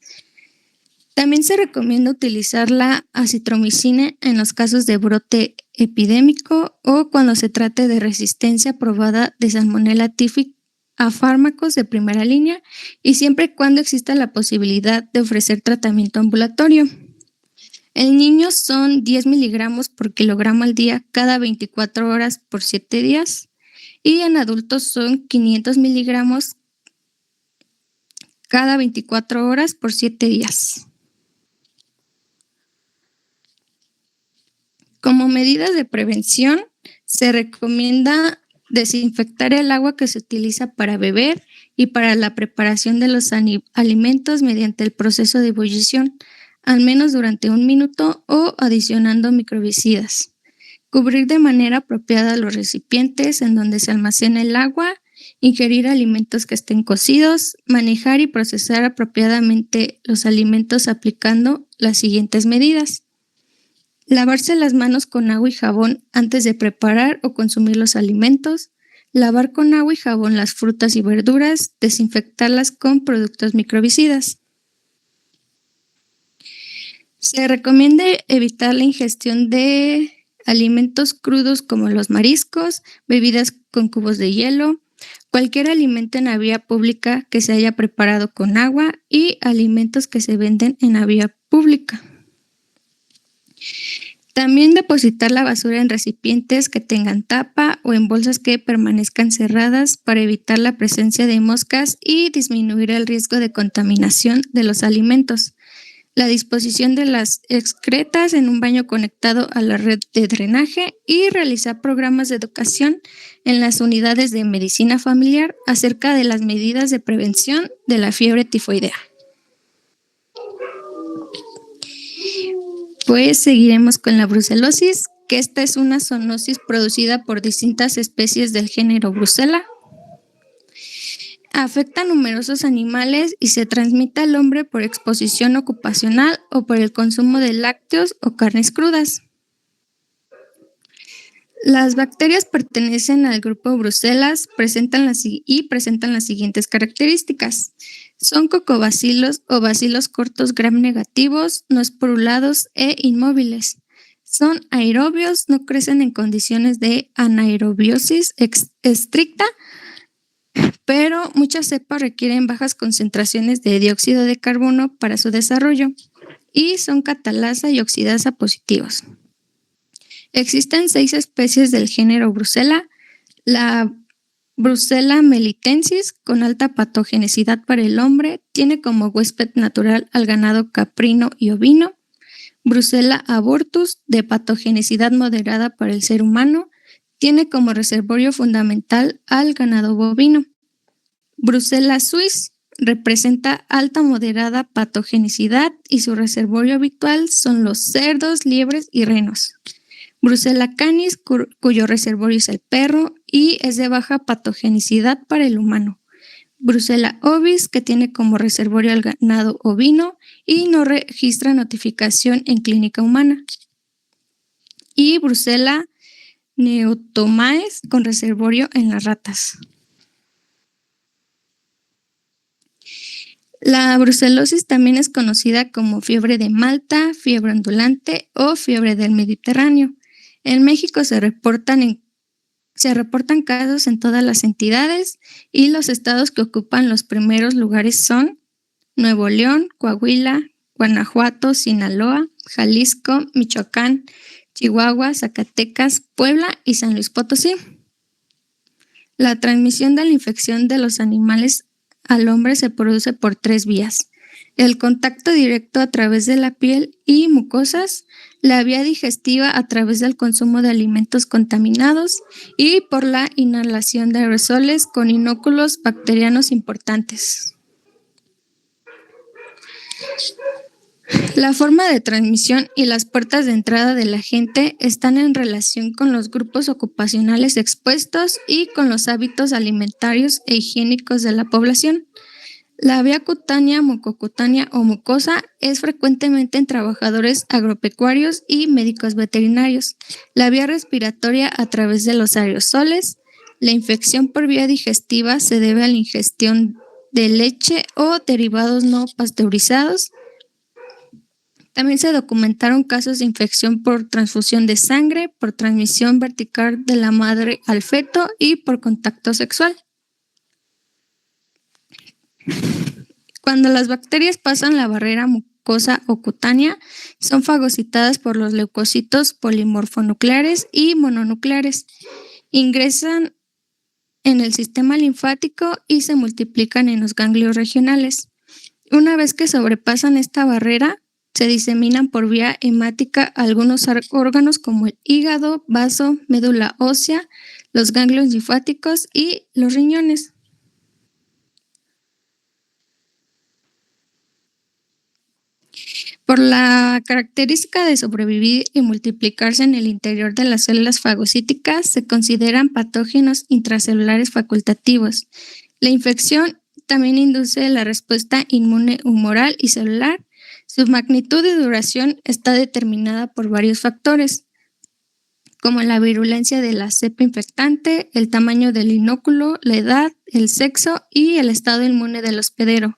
D: También se recomienda utilizar la acitromicina en los casos de brote epidémico o cuando se trate de resistencia probada de Salmonella typhi a fármacos de primera línea y siempre y cuando exista la posibilidad de ofrecer tratamiento ambulatorio. En niños son 10 miligramos por kilogramo al día cada 24 horas por 7 días y en adultos son 500 miligramos cada 24 horas por 7 días. Como medidas de prevención, se recomienda desinfectar el agua que se utiliza para beber y para la preparación de los alimentos mediante el proceso de ebullición, al menos durante 1 minuto o adicionando microbicidas. Cubrir de manera apropiada los recipientes en donde se almacena el agua ingerir alimentos que estén cocidos, manejar y procesar apropiadamente los alimentos aplicando las siguientes medidas. Lavarse las manos con agua y jabón antes de preparar o consumir los alimentos, lavar con agua y jabón las frutas y verduras, desinfectarlas con productos microbicidas. Se recomienda evitar la ingestión de alimentos crudos como los mariscos, bebidas con cubos de hielo, cualquier alimento en la vía pública que se haya preparado con agua y alimentos que se venden en la vía pública. También depositar la basura en recipientes que tengan tapa o en bolsas que permanezcan cerradas para evitar la presencia de moscas y disminuir el riesgo de contaminación de los alimentos. La disposición de las excretas en un baño conectado a la red de drenaje y realizar programas de educación en las unidades de medicina familiar acerca de las medidas de prevención de la fiebre tifoidea. Pues seguiremos con la brucelosis, que esta es una zoonosis producida por distintas especies del género Brucella. Afecta a numerosos animales y se transmite al hombre por exposición ocupacional o por el consumo de lácteos o carnes crudas. Las bacterias pertenecen al grupo Brucella presentan las siguientes características. Son cocobacilos o bacilos cortos gram negativos, no esporulados e inmóviles. Son aerobios, no crecen en condiciones de anaerobiosis estricta, pero muchas cepas requieren bajas concentraciones de dióxido de carbono para su desarrollo y son catalasa y oxidasa positivos. Existen 6 especies del género Brucella. La Brucella melitensis, con alta patogenicidad para el hombre, tiene como huésped natural al ganado caprino y ovino. Brucella abortus, de patogenicidad moderada para el ser humano, tiene como reservorio fundamental al ganado bovino. Brucella suis representa alta moderada patogenicidad y su reservorio habitual son los cerdos, liebres y renos. Brucella canis, cuyo reservorio es el perro y es de baja patogenicidad para el humano. Brucella ovis, que tiene como reservorio al ganado ovino y no registra notificación en clínica humana. Y Brucella neotomaes, con reservorio en las ratas. La brucelosis también es conocida como fiebre de Malta, fiebre ondulante o fiebre del Mediterráneo. En México se reportan casos en todas las entidades y los estados que ocupan los primeros lugares son Nuevo León, Coahuila, Guanajuato, Sinaloa, Jalisco, Michoacán, Chihuahua, Zacatecas, Puebla y San Luis Potosí. La transmisión de la infección de los animales al hombre se produce por 3 vías: el contacto directo a través de la piel y mucosas, la vía digestiva a través del consumo de alimentos contaminados y por la inhalación de aerosoles con inóculos bacterianos importantes. La forma de transmisión y las puertas de entrada del agente están en relación con los grupos ocupacionales expuestos y con los hábitos alimentarios e higiénicos de la población. La vía cutánea, mucocutánea o mucosa es frecuentemente en trabajadores agropecuarios y médicos veterinarios. La vía respiratoria a través de los aerosoles. La infección por vía digestiva se debe a la ingestión de leche o derivados no pasteurizados. También se documentaron casos de infección por transfusión de sangre, por transmisión vertical de la madre al feto y por contacto sexual. Cuando las bacterias pasan la barrera mucosa o cutánea, son fagocitadas por los leucocitos polimorfonucleares y mononucleares. Ingresan en el sistema linfático y se multiplican en los ganglios regionales. Una vez que sobrepasan esta barrera, se diseminan por vía hemática algunos órganos como el hígado, vaso, médula ósea, los ganglios linfáticos y los riñones. Por la característica de sobrevivir y multiplicarse en el interior de las células fagocíticas, se consideran patógenos intracelulares facultativos. La infección también induce la respuesta inmune humoral y celular. Su magnitud y duración está determinada por varios factores, como la virulencia de la cepa infectante, el tamaño del inóculo, la edad, el sexo y el estado inmune del hospedero.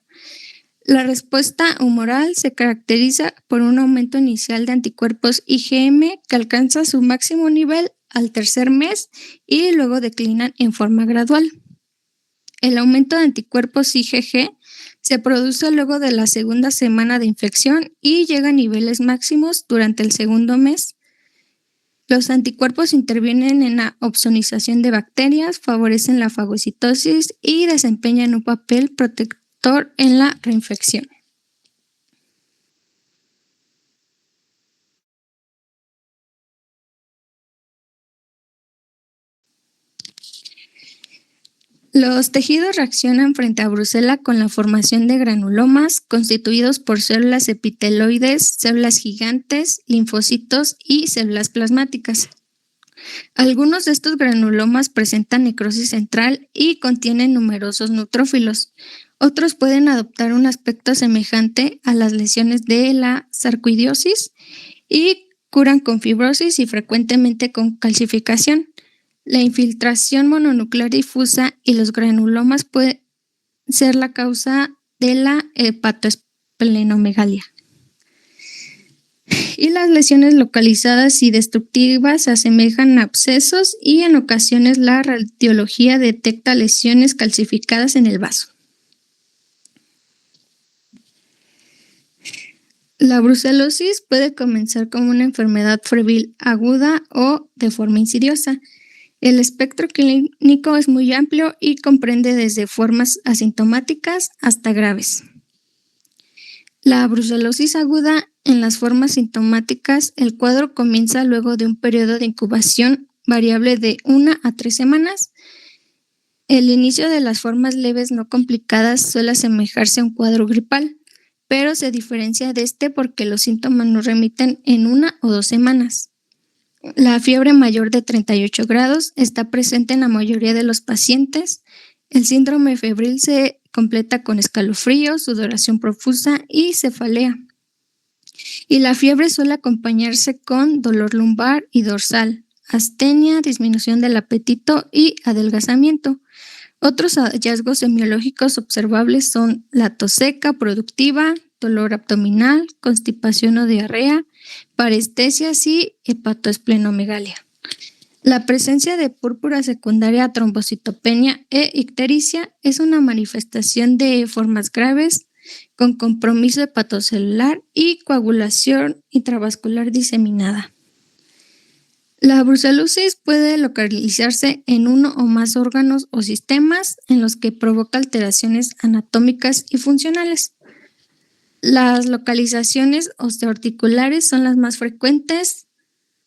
D: La respuesta humoral se caracteriza por un aumento inicial de anticuerpos IgM que alcanza su máximo nivel al tercer mes y luego declinan en forma gradual. El aumento de anticuerpos IgG se produce luego de la segunda semana de infección y llega a niveles máximos durante el segundo mes. Los anticuerpos intervienen en la opsonización de bacterias, favorecen la fagocitosis y desempeñan un papel protector en la reinfección. Los tejidos reaccionan frente a brucela con la formación de granulomas constituidos por células epiteloides, células gigantes, linfocitos y células plasmáticas. Algunos de estos granulomas presentan necrosis central y contienen numerosos neutrófilos. Otros pueden adoptar un aspecto semejante a las lesiones de la sarcoidosis y curan con fibrosis y frecuentemente con calcificación. La infiltración mononuclear difusa y los granulomas pueden ser la causa de la hepatoesplenomegalia. Y las lesiones localizadas y destructivas se asemejan a abscesos y en ocasiones la radiología detecta lesiones calcificadas en el vaso. La brucelosis puede comenzar como una enfermedad febril aguda o de forma insidiosa. El espectro clínico es muy amplio y comprende desde formas asintomáticas hasta graves. La brucelosis aguda, en las formas sintomáticas, el cuadro comienza luego de un periodo de incubación variable de 1 a 3 semanas. El inicio de las formas leves no complicadas suele asemejarse a un cuadro gripal, pero se diferencia de este porque los síntomas no remiten en 1 o 2 semanas. La fiebre mayor de 38 grados está presente en la mayoría de los pacientes. El síndrome febril se completa con escalofríos, sudoración profusa y cefalea. Y la fiebre suele acompañarse con dolor lumbar y dorsal, astenia, disminución del apetito y adelgazamiento. Otros hallazgos semiológicos observables son la tos seca productiva, dolor abdominal, constipación o diarrea, parestesias y hepatoesplenomegalia. La presencia de púrpura secundaria, trombocitopenia e ictericia es una manifestación de formas graves con compromiso hepatocelular y coagulación intravascular diseminada. La brucelosis puede localizarse en uno o más órganos o sistemas en los que provoca alteraciones anatómicas y funcionales. Las localizaciones osteoarticulares son las más frecuentes.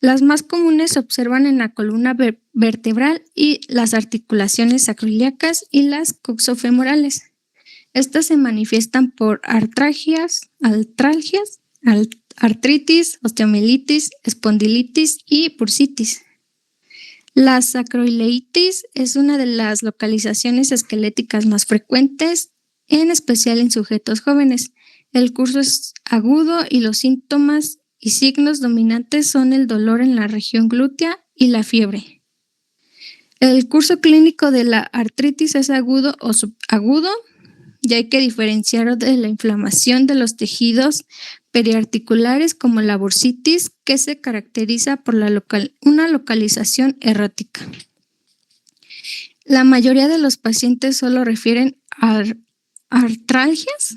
D: Las más comunes se observan en la columna vertebral y las articulaciones sacroiliacas y las coxofemorales. Estas se manifiestan por artralgias, artritis, osteomielitis, espondilitis y bursitis. La sacroileitis es una de las localizaciones esqueléticas más frecuentes, en especial en sujetos jóvenes. El curso es agudo y los síntomas y signos dominantes son el dolor en la región glútea y la fiebre. El curso clínico de la artritis es agudo o subagudo, y hay que diferenciarlo de la inflamación de los tejidos periarticulares como la bursitis, que se caracteriza por una localización errática. La mayoría de los pacientes solo refieren a artralgias.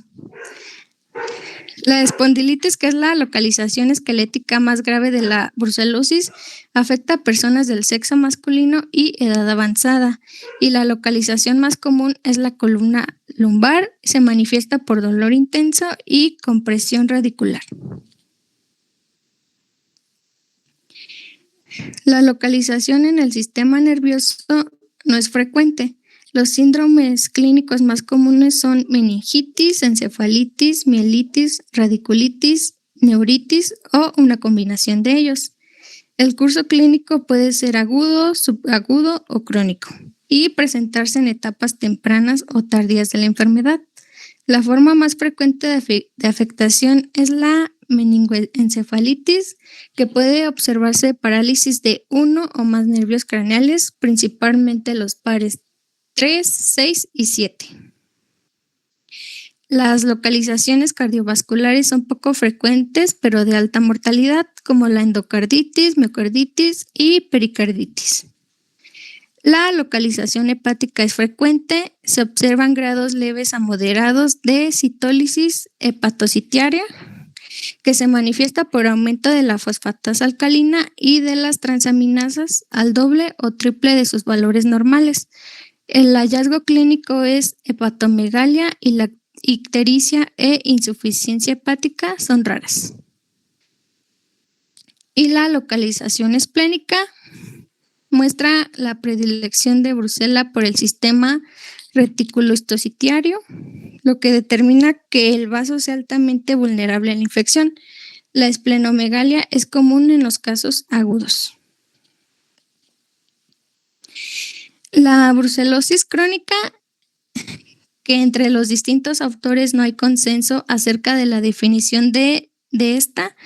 D: La espondilitis, que es la localización esquelética más grave de la brucelosis, afecta a personas del sexo masculino y edad avanzada, y la localización más común es la columna lumbar, se manifiesta por dolor intenso y compresión radicular. La localización en el sistema nervioso no es frecuente. Los síndromes clínicos más comunes son meningitis, encefalitis, mielitis, radiculitis, neuritis o una combinación de ellos. El curso clínico puede ser agudo, subagudo o crónico y presentarse en etapas tempranas o tardías de la enfermedad. La forma más frecuente de afectación es la meningoencefalitis, que puede observarse parálisis de uno o más nervios craneales, principalmente los pares 3, 6 y 7. Las localizaciones cardiovasculares son poco frecuentes, pero de alta mortalidad, como la endocarditis, miocarditis y pericarditis. La localización hepática es frecuente, se observan grados leves a moderados de citólisis hepatocitiaria, que se manifiesta por aumento de la fosfatasa alcalina y de las transaminasas al doble o triple de sus valores normales. El hallazgo clínico es hepatomegalia y la ictericia e insuficiencia hepática son raras. Y la localización esplénica muestra la predilección de Brucella por el sistema reticulohistocitiario, lo que determina que el vaso sea altamente vulnerable a la infección. La esplenomegalia es común en los casos agudos. La brucelosis crónica, que entre los distintos autores no hay consenso acerca de la definición de esta,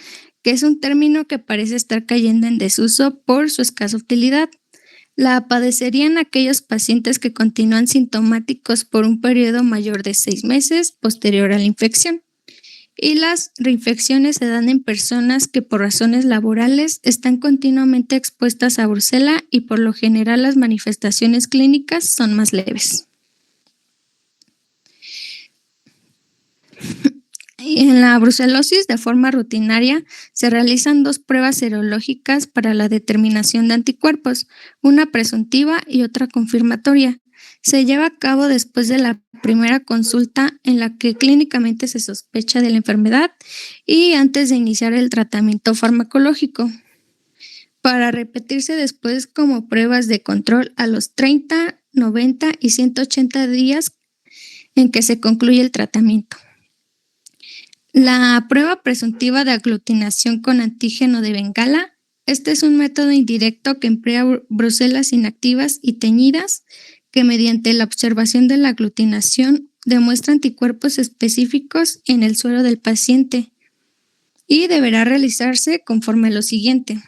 D: que es un término que parece estar cayendo en desuso por su escasa utilidad. La padecerían aquellos pacientes que continúan sintomáticos por un periodo mayor de 6 meses posterior a la infección. Y las reinfecciones se dan en personas que por razones laborales están continuamente expuestas a brucela y por lo general las manifestaciones clínicas son más leves. Y en la brucelosis, de forma rutinaria, se realizan 2 pruebas serológicas para la determinación de anticuerpos, una presuntiva y otra confirmatoria. Se lleva a cabo después de la primera consulta en la que clínicamente se sospecha de la enfermedad y antes de iniciar el tratamiento farmacológico, para repetirse después como pruebas de control a los 30, 90 y 180 días en que se concluye el tratamiento. La prueba presuntiva de aglutinación con antígeno de Bengala. Este es un método indirecto que emplea brucelas inactivas y teñidas que mediante la observación de la aglutinación demuestra anticuerpos específicos en el suero del paciente y deberá realizarse conforme a lo siguiente.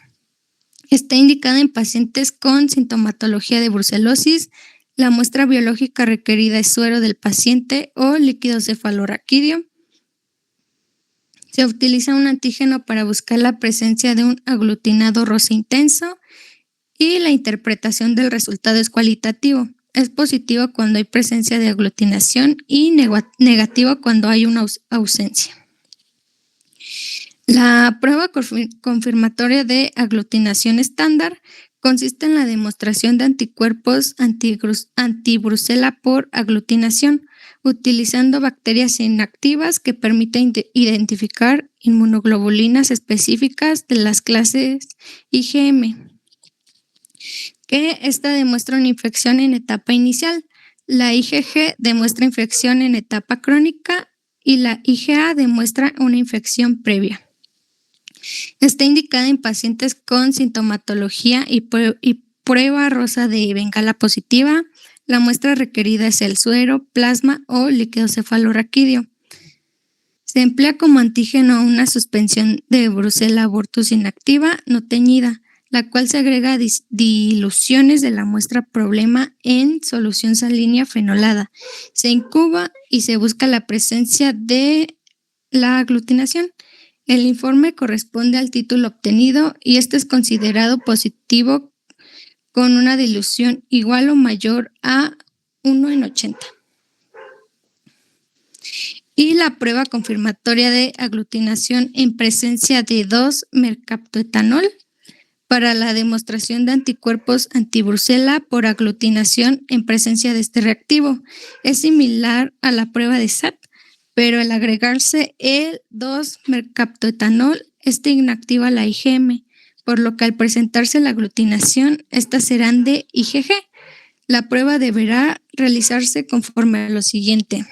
D: Está indicada en pacientes con sintomatología de brucelosis. La muestra biológica requerida es suero del paciente o líquido cefalorraquídeo. Se utiliza un antígeno para buscar la presencia de un aglutinado rosa intenso y la interpretación del resultado es cualitativo. Es positivo cuando hay presencia de aglutinación y negativo cuando hay una ausencia. La prueba confirmatoria de aglutinación estándar consiste en la demostración de anticuerpos antibrucela por aglutinación, utilizando bacterias inactivas que permiten identificar inmunoglobulinas específicas de las clases IgM, que esta demuestra una infección en etapa inicial. La IgG demuestra infección en etapa crónica y la IgA demuestra una infección previa. Está indicada en pacientes con sintomatología y prueba rosa de Bengala positiva. La muestra requerida es el suero, plasma o líquido cefalorraquídeo. Se emplea como antígeno una suspensión de Brucella abortus inactiva no teñida, la cual se agrega a diluciones de la muestra problema en solución salina fenolada. Se incuba y se busca la presencia de la aglutinación. El informe corresponde al título obtenido y este es considerado positivo con una dilución igual o mayor a 1 en 80. Y la prueba confirmatoria de aglutinación en presencia de 2-mercaptoetanol para la demostración de anticuerpos antibrucela por aglutinación en presencia de este reactivo. Es similar a la prueba de SAT, pero al agregarse el 2-mercaptoetanol, este inactiva la IgM, por lo que al presentarse la aglutinación, estas serán de IgG. La prueba deberá realizarse conforme a lo siguiente.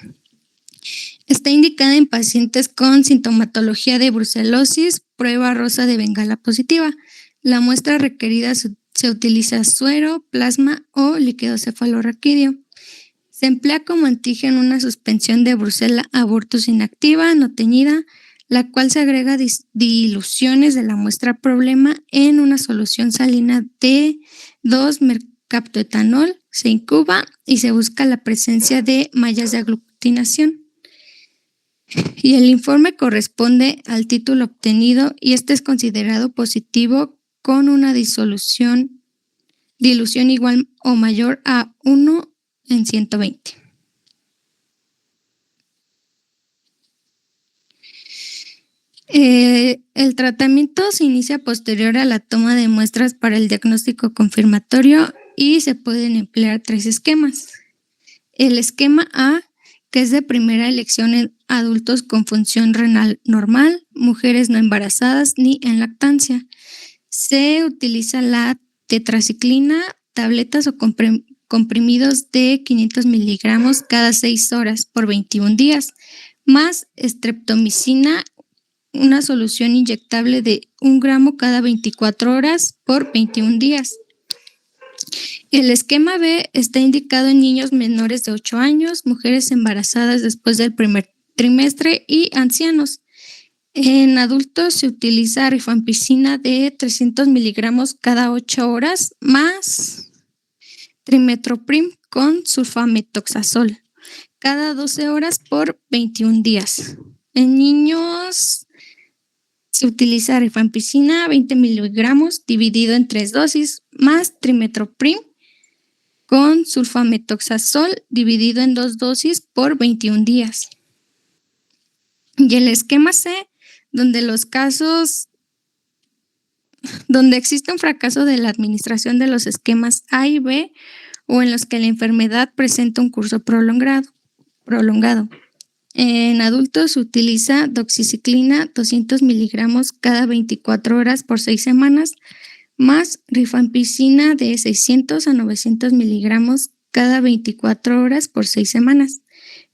D: Está indicada en pacientes con sintomatología de brucelosis, prueba rosa de Bengala positiva. La muestra requerida se utiliza suero, plasma o líquido cefalorraquídeo. Se emplea como antígeno una suspensión de Brucella abortus inactiva, no teñida, la cual se agrega diluciones de la muestra problema en una solución salina de 2-mercaptoetanol, se incuba y se busca la presencia de mallas de aglutinación. Y el informe corresponde al título obtenido y este es considerado positivo con una dilución igual o mayor a 1 en 120. El tratamiento se inicia posterior a la toma de muestras para el diagnóstico confirmatorio y se pueden emplear 3 esquemas. El esquema A, que es de primera elección en adultos con función renal normal, mujeres no embarazadas ni en lactancia. Se utiliza la tetraciclina, tabletas o comprimidos de 500 miligramos cada 6 horas por 21 días, más streptomicina, una solución inyectable de 1 gramo cada 24 horas por 21 días. El esquema B está indicado en niños menores de 8 años, mujeres embarazadas después del primer trimestre y ancianos. En adultos se utiliza rifampicina de 300 miligramos cada 8 horas más trimetoprim con sulfametoxazol cada 12 horas por 21 días. En niños se utiliza rifampicina 20 miligramos dividido en 3 dosis más trimetoprim con sulfametoxazol dividido en 2 dosis por 21 días. Y el esquema C, donde existe un fracaso de la administración de los esquemas A y B o en los que la enfermedad presenta un curso prolongado. En adultos se utiliza doxiciclina 200 miligramos cada 24 horas por 6 semanas, más rifampicina de 600 a 900 miligramos cada 24 horas por 6 semanas.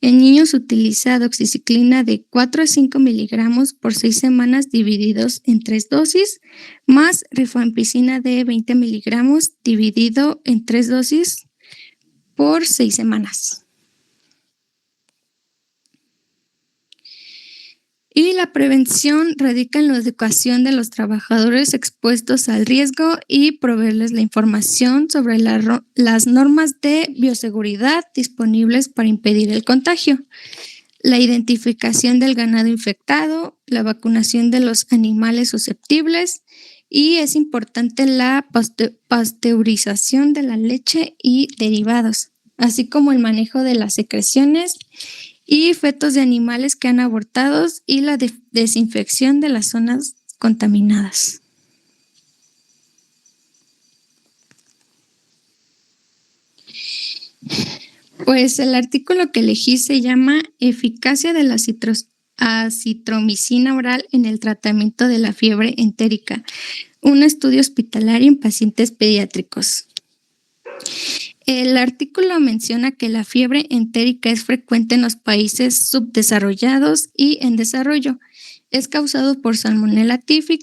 D: En niños se utiliza doxiciclina de 4 a 5 miligramos por 6 semanas divididos en 3 dosis, más rifampicina de 20 miligramos dividido en 3 dosis por 6 semanas. Y la prevención radica en la educación de los trabajadores expuestos al riesgo y proveerles la información sobre las normas de bioseguridad disponibles para impedir el contagio, la identificación del ganado infectado, la vacunación de los animales susceptibles y es importante la pasteurización de la leche y derivados, así como el manejo de las secreciones y fetos de animales que han abortado y la desinfección de las zonas contaminadas. Pues el artículo que elegí se llama Eficacia de la acitromicina oral en el tratamiento de la fiebre entérica, un estudio hospitalario en pacientes pediátricos. El artículo menciona que la fiebre entérica es frecuente en los países subdesarrollados y en desarrollo. Es causado por Salmonella typhi,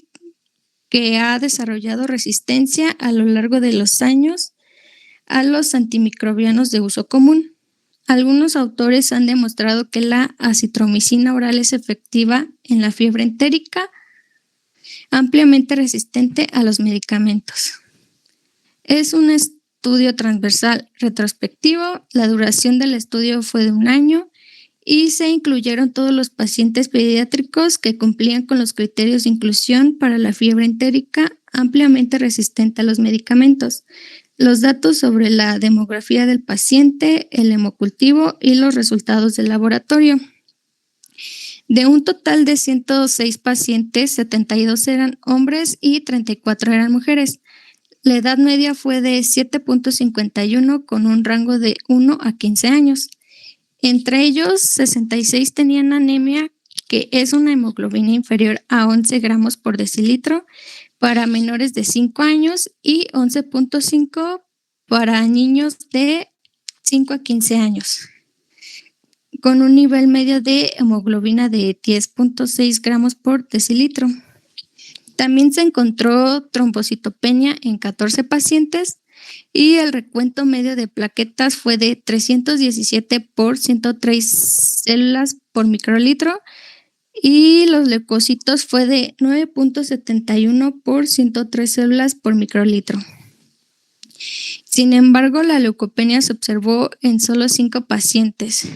D: que ha desarrollado resistencia a lo largo de los años a los antimicrobianos de uso común. Algunos autores han demostrado que la acitromicina oral es efectiva en la fiebre entérica, ampliamente resistente a los medicamentos. Es un estudio transversal retrospectivo, la duración del estudio fue de 1 año y se incluyeron todos los pacientes pediátricos que cumplían con los criterios de inclusión para la fiebre entérica ampliamente resistente a los medicamentos, los datos sobre la demografía del paciente, el hemocultivo y los resultados del laboratorio. De un total de 106 pacientes, 72 eran hombres y 34 eran mujeres. La edad media fue de 7.51 con un rango de 1 a 15 años. Entre ellos, 66 tenían anemia, que es una hemoglobina inferior a 11 gramos por decilitro para menores de 5 años y 11.5 para niños de 5 a 15 años. con un nivel medio de hemoglobina de 10.6 gramos por decilitro. También se encontró trombocitopenia en 14 pacientes y el recuento medio de plaquetas fue de 317 por 103 células por microlitro y los leucocitos fue de 9.71 por 103 células por microlitro. Sin embargo, la leucopenia se observó en solo 5 pacientes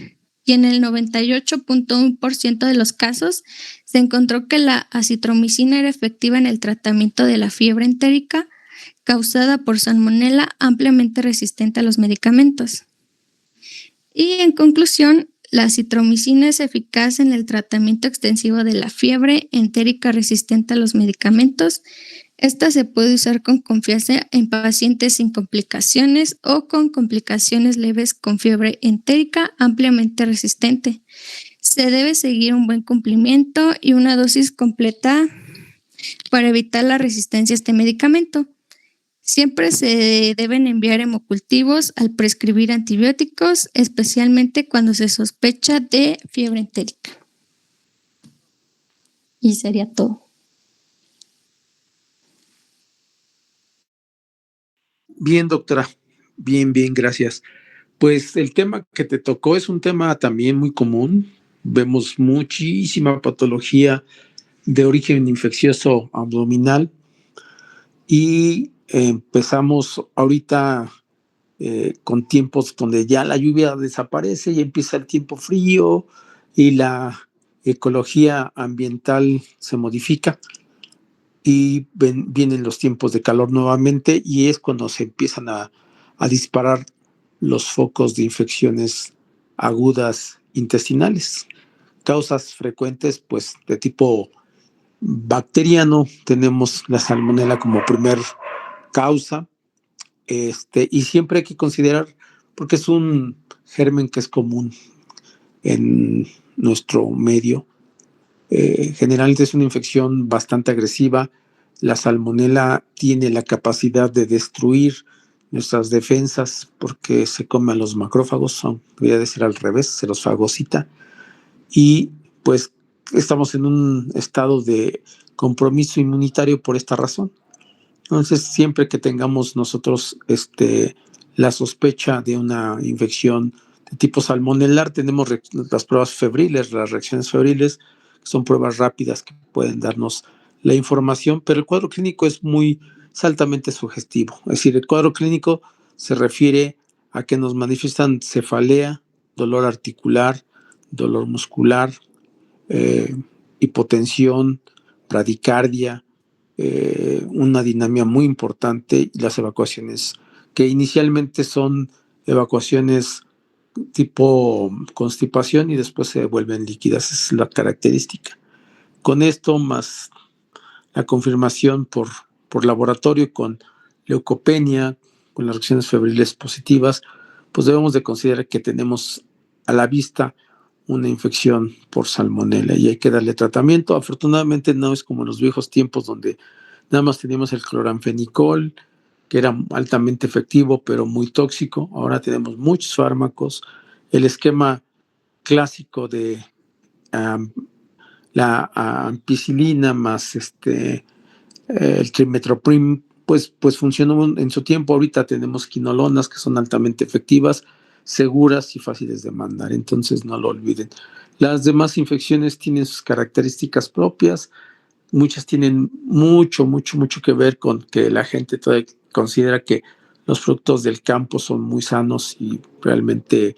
D: y en el 98.1% de los casos se encontró que la acitromicina era efectiva en el tratamiento de la fiebre entérica causada por salmonela ampliamente resistente a los medicamentos. Y en conclusión, la acitromicina es eficaz en el tratamiento extensivo de la fiebre entérica resistente a los medicamentos. Esta se puede usar con confianza en pacientes sin complicaciones o con complicaciones leves con fiebre entérica ampliamente resistente. Se debe seguir un buen cumplimiento y una dosis completa para evitar la resistencia a este medicamento. Siempre se deben enviar hemocultivos al prescribir antibióticos, especialmente cuando se sospecha de fiebre entérica. Y sería todo.
B: Bien, doctora. Bien, gracias. Pues el tema que te tocó es un tema también muy común. Vemos muchísima patología de origen infeccioso abdominal y empezamos ahorita con tiempos donde ya la lluvia desaparece y empieza el tiempo frío y la ecología ambiental se modifica y vienen los tiempos de calor nuevamente y es cuando se empiezan a disparar los focos de infecciones agudas intestinales. Causas frecuentes, pues de tipo bacteriano, tenemos la salmonela como primer causa, y siempre hay que considerar, porque es un germen que es común en nuestro medio, generalmente es una infección bastante agresiva. La salmonela tiene la capacidad de destruir nuestras defensas porque se come a los macrófagos, debería de ser al revés, se los fagocita y pues estamos en un estado de compromiso inmunitario por esta razón. Entonces, siempre que tengamos nosotros la sospecha de una infección de tipo salmonelar, tenemos las pruebas febriles, las reacciones febriles, que son pruebas rápidas que pueden darnos la información, pero el cuadro clínico es altamente sugestivo. Es decir, el cuadro clínico se refiere a que nos manifiestan cefalea, dolor articular, dolor muscular, hipotensión, bradicardia, una dinamia muy importante y las evacuaciones que inicialmente son evacuaciones tipo constipación y después se vuelven líquidas, es la característica. Con esto más la confirmación por laboratorio con leucopenia, con las reacciones febriles positivas, pues debemos de considerar que tenemos a la vista una infección por salmonela y hay que darle tratamiento. Afortunadamente no es como en los viejos tiempos donde nada más teníamos el cloranfenicol, que era altamente efectivo pero muy tóxico. Ahora tenemos muchos fármacos. El esquema clásico de la ampicilina más el trimethoprim, pues funcionó en su tiempo. Ahorita tenemos quinolonas que son altamente efectivas, seguras y fáciles de mandar, entonces no lo olviden. Las demás infecciones tienen sus características propias, muchas tienen mucho que ver con que la gente todavía considera que los productos del campo son muy sanos y realmente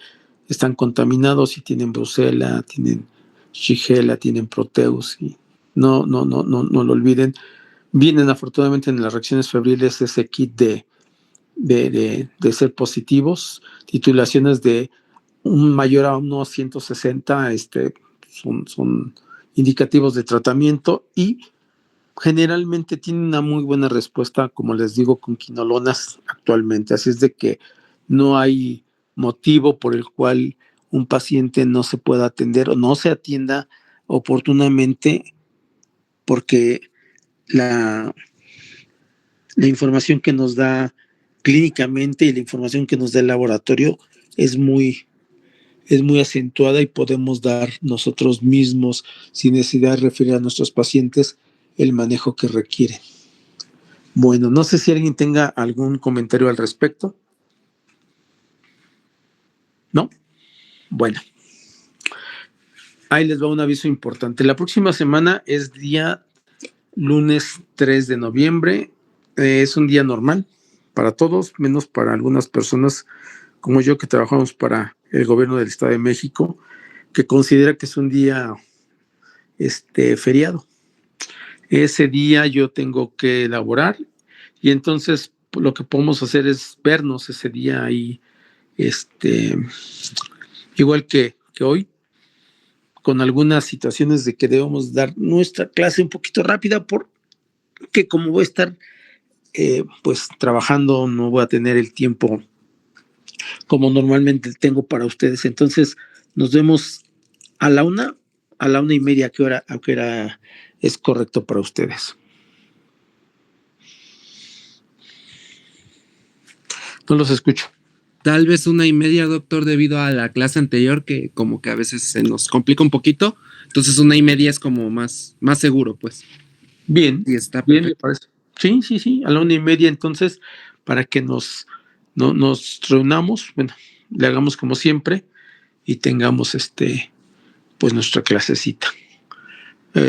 B: están contaminados y tienen brucela, tienen shigella, tienen proteus y no lo olviden. Vienen afortunadamente en las reacciones febriles ese kit de ser positivos, titulaciones de un mayor a unos 160 son indicativos de tratamiento y generalmente tienen una muy buena respuesta, como les digo, con quinolonas actualmente. Así es de que no hay motivo por el cual un paciente no se pueda atender o no se atienda oportunamente porque la información que nos da clínicamente y la información que nos da el laboratorio es muy es muy acentuada y podemos dar nosotros mismos, sin necesidad de referir a nuestros pacientes, el manejo que requieren. Bueno, no sé si alguien tenga algún comentario al respecto. ¿No? Bueno. Ahí les va un aviso importante. La próxima semana es día lunes 3 de noviembre. Es un día normal para todos, menos para algunas personas como yo que trabajamos para el gobierno del Estado de México, que considera que es un día feriado. Ese día yo tengo que elaborar y entonces lo que podemos hacer es vernos ese día ahí, igual que hoy, con algunas situaciones de que debemos dar nuestra clase un poquito rápida porque como voy a estar pues trabajando, no voy a tener el tiempo como normalmente tengo para ustedes. Entonces nos vemos a la 1:30, ¿a qué hora es correcto para ustedes? No los escucho.
C: Tal vez 1:30, doctor, debido a la clase anterior, que como que a veces se nos complica un poquito. Entonces 1:30 es como más seguro, pues.
B: Bien,
C: Y está
B: bien, me
C: perfecto.
B: parece. Sí, a la 1:30 entonces, para que nos reunamos, bueno, le hagamos como siempre y tengamos pues nuestra clasecita.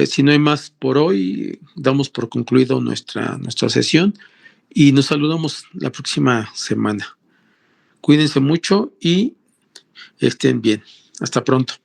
B: Si no hay más por hoy, damos por concluido nuestra sesión y nos saludamos la próxima semana. Cuídense mucho y estén bien. Hasta pronto.